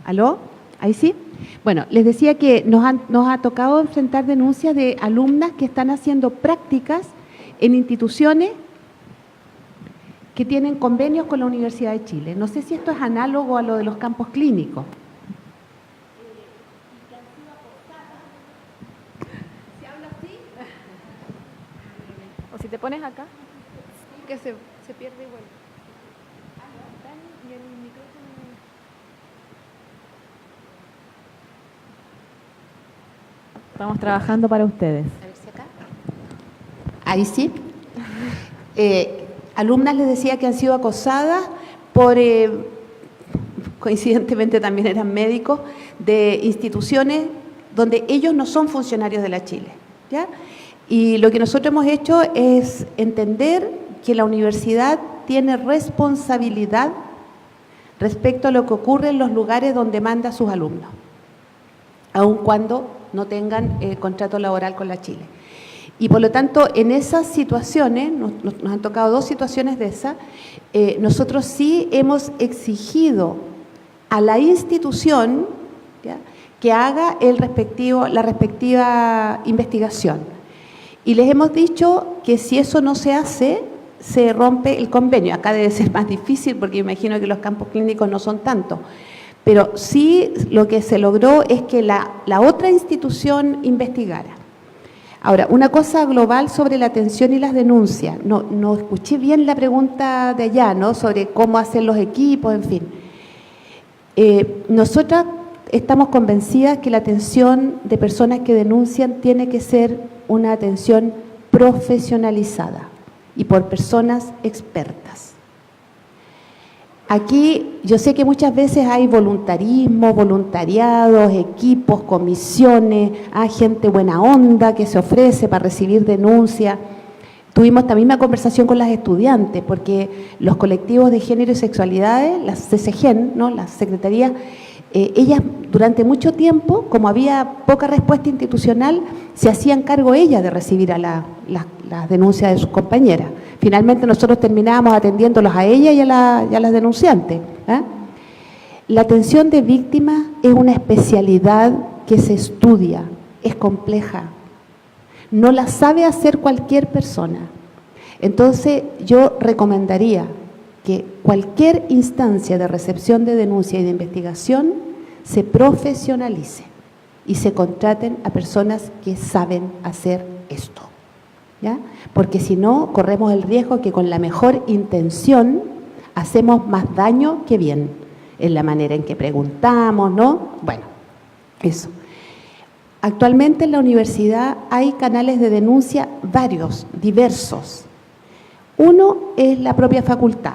¿aló? ¿Ahí sí? Bueno, les decía que nos ha tocado enfrentar denuncias de alumnas que están haciendo prácticas en instituciones que tienen convenios con la Universidad de Chile. No sé si esto es análogo a lo de los campos clínicos. O si te pones acá. Que se pierde igual. Estamos trabajando para ustedes. A ver si acá. Ahí sí. Alumnas les decía que han sido acosadas por, coincidentemente también eran médicos, de instituciones donde ellos no son funcionarios de la Chile, ¿ya? Y lo que nosotros hemos hecho es entender que la universidad tiene responsabilidad respecto a lo que ocurre en los lugares donde manda a sus alumnos, aun cuando no tengan contrato laboral con la Chile. Y por lo tanto, en esas situaciones, nos han tocado 2 situaciones de esas, nosotros sí hemos exigido a la institución, ¿ya?, que haga la respectiva investigación. Y les hemos dicho que si eso no se hace, se rompe el convenio. Acá debe ser más difícil porque imagino que los campos clínicos no son tantos. Pero sí lo que se logró es que la otra institución investigara. Ahora, una cosa global sobre la atención y las denuncias. No escuché bien la pregunta de allá, ¿no?, sobre cómo hacen los equipos, en fin. Nosotras estamos convencidas que la atención de personas que denuncian tiene que ser una atención profesionalizada y por personas expertas. Aquí yo sé que muchas veces hay voluntarismo, voluntariados, equipos, comisiones, hay gente buena onda que se ofrece para recibir denuncias. Tuvimos esta misma conversación con las estudiantes, porque los colectivos de género y sexualidades, las CCGEN, ¿no?, las secretarías, ellas durante mucho tiempo, como había poca respuesta institucional, se hacían cargo ellas de recibir a las denuncias de sus compañeras. Finalmente nosotros terminábamos atendiéndolos a ellas y a las denunciantes, ¿eh? La atención de víctimas es una especialidad que se estudia, es compleja. No la sabe hacer cualquier persona. Entonces yo recomendaría que cualquier instancia de recepción de denuncia y de investigación se profesionalice y se contraten a personas que saben hacer esto, ¿ya? Porque si no, corremos el riesgo que con la mejor intención hacemos más daño que bien, en la manera en que preguntamos, ¿no? Bueno, eso. Actualmente en la universidad hay canales de denuncia varios, diversos. Uno es la propia facultad.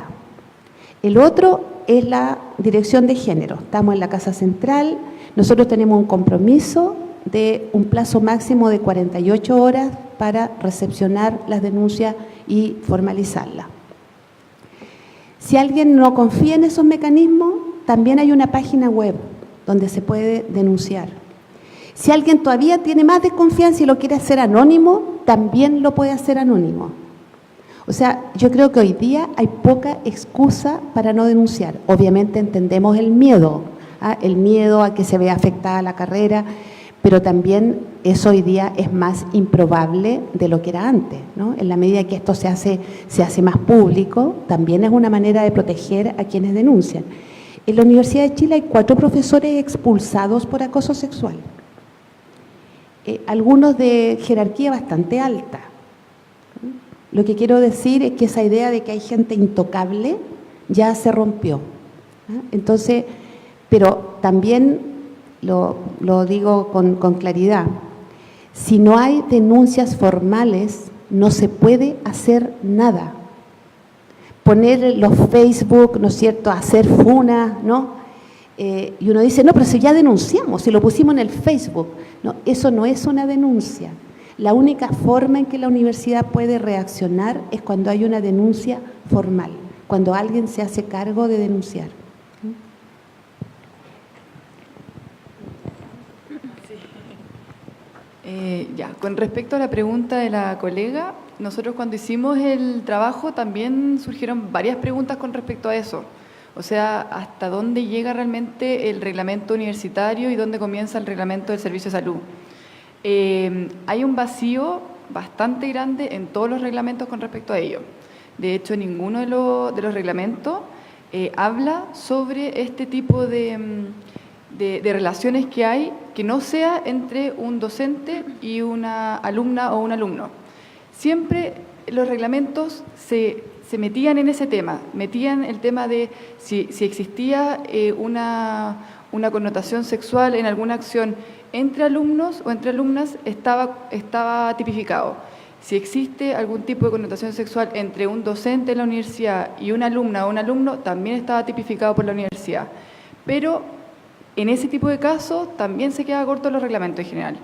El otro es la Dirección de Género. Estamos en la Casa Central. Nosotros tenemos un compromiso de un plazo máximo de 48 horas para recepcionar las denuncias y formalizarlas. Si alguien no confía en esos mecanismos, también hay una página web donde se puede denunciar. Si alguien todavía tiene más desconfianza y lo quiere hacer anónimo, también lo puede hacer anónimo. O sea, yo creo que hoy día hay poca excusa para no denunciar. Obviamente entendemos el miedo a que se vea afectada la carrera, pero también eso hoy día es más improbable de lo que era antes, ¿no? En la medida que esto se hace más público, también es una manera de proteger a quienes denuncian. En la Universidad de Chile hay 4 profesores expulsados por acoso sexual. Algunos de jerarquía bastante alta. Lo que quiero decir es que esa idea de que hay gente intocable ya se rompió. Entonces, pero también lo digo con claridad, si no hay denuncias formales, no se puede hacer nada. Poner los Facebook, ¿no es cierto?, hacer funas, ¿no? Y uno dice, no, pero si ya denunciamos, si lo pusimos en el Facebook. No, eso no es una denuncia. La única forma en que la universidad puede reaccionar es cuando hay una denuncia formal, cuando alguien se hace cargo de denunciar. Ya, con respecto a la pregunta de la colega, nosotros cuando hicimos el trabajo también surgieron varias preguntas con respecto a eso. O sea, hasta dónde llega realmente el reglamento universitario y dónde comienza el reglamento del servicio de salud. Hay un vacío bastante grande en todos los reglamentos con respecto a ello. De hecho, ninguno de los reglamentos habla sobre este tipo de relaciones que hay, que no sea entre un docente y una alumna o un alumno. Siempre los reglamentos se metían en ese tema, metían el tema de si existía una connotación sexual en alguna acción entre alumnos o entre alumnas, estaba tipificado. Si existe algún tipo de connotación sexual entre un docente en la universidad y una alumna o un alumno, también estaba tipificado por la universidad. Pero en ese tipo de casos también se queda corto los reglamentos en general,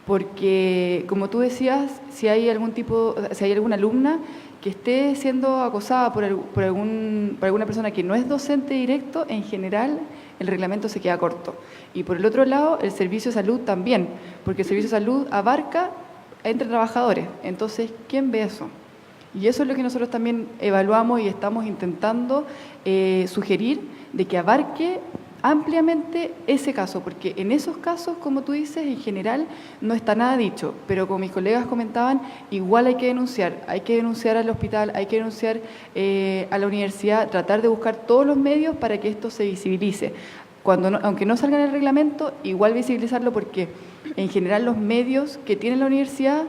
porque, como tú decías, si hay alguna alumna que esté siendo acosada por alguna persona que no es docente directo, en general el reglamento se queda corto. Y por el otro lado, el servicio de salud también, porque el servicio de salud abarca entre trabajadores. Entonces, ¿quién ve eso? Y eso es lo que nosotros también evaluamos y estamos intentando sugerir, de que abarque ampliamente ese caso, porque en esos casos, como tú dices, en general no está nada dicho, pero como mis colegas comentaban, igual hay que denunciar al hospital, hay que denunciar a la universidad, tratar de buscar todos los medios para que esto se visibilice. Aunque no salga en el reglamento, igual visibilizarlo, porque en general los medios que tiene la universidad,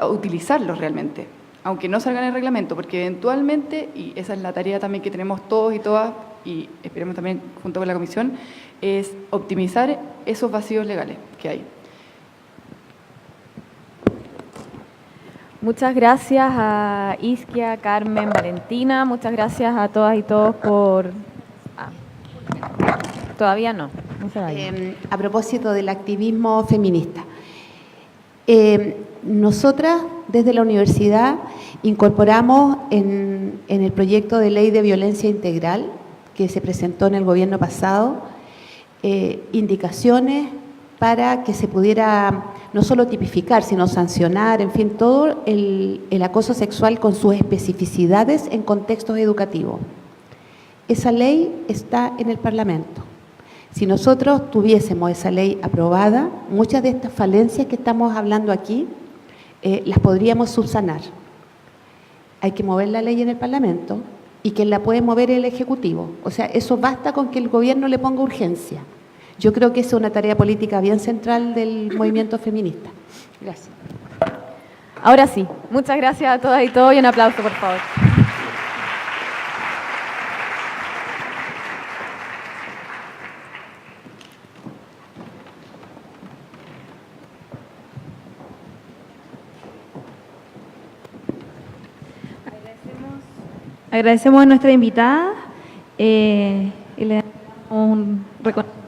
utilizarlos realmente, aunque no salgan en el reglamento, porque eventualmente, y esa es la tarea también que tenemos todos y todas, y esperemos también junto con la comisión, es optimizar esos vacíos legales que hay. Muchas gracias a Isquia, Carmen, Valentina, muchas gracias a todas y todos por... todavía no se vayan. A propósito del activismo feminista, nosotras desde la universidad incorporamos en el proyecto de ley de violencia integral que se presentó en el gobierno pasado, indicaciones para que se pudiera no solo tipificar, sino sancionar, en fin, todo el acoso sexual con sus especificidades en contextos educativos. Esa ley está en el Parlamento. Si nosotros tuviésemos esa ley aprobada, muchas de estas falencias que estamos hablando aquí las podríamos subsanar. Hay que mover la ley en el Parlamento, y quien la puede mover es el Ejecutivo. O sea, eso basta con que el gobierno le ponga urgencia. Yo creo que esa es una tarea política bien central del movimiento feminista. Gracias. Ahora sí, muchas gracias a todas y todos y un aplauso, por favor. Agradecemos a nuestra invitada y le damos un reconocimiento.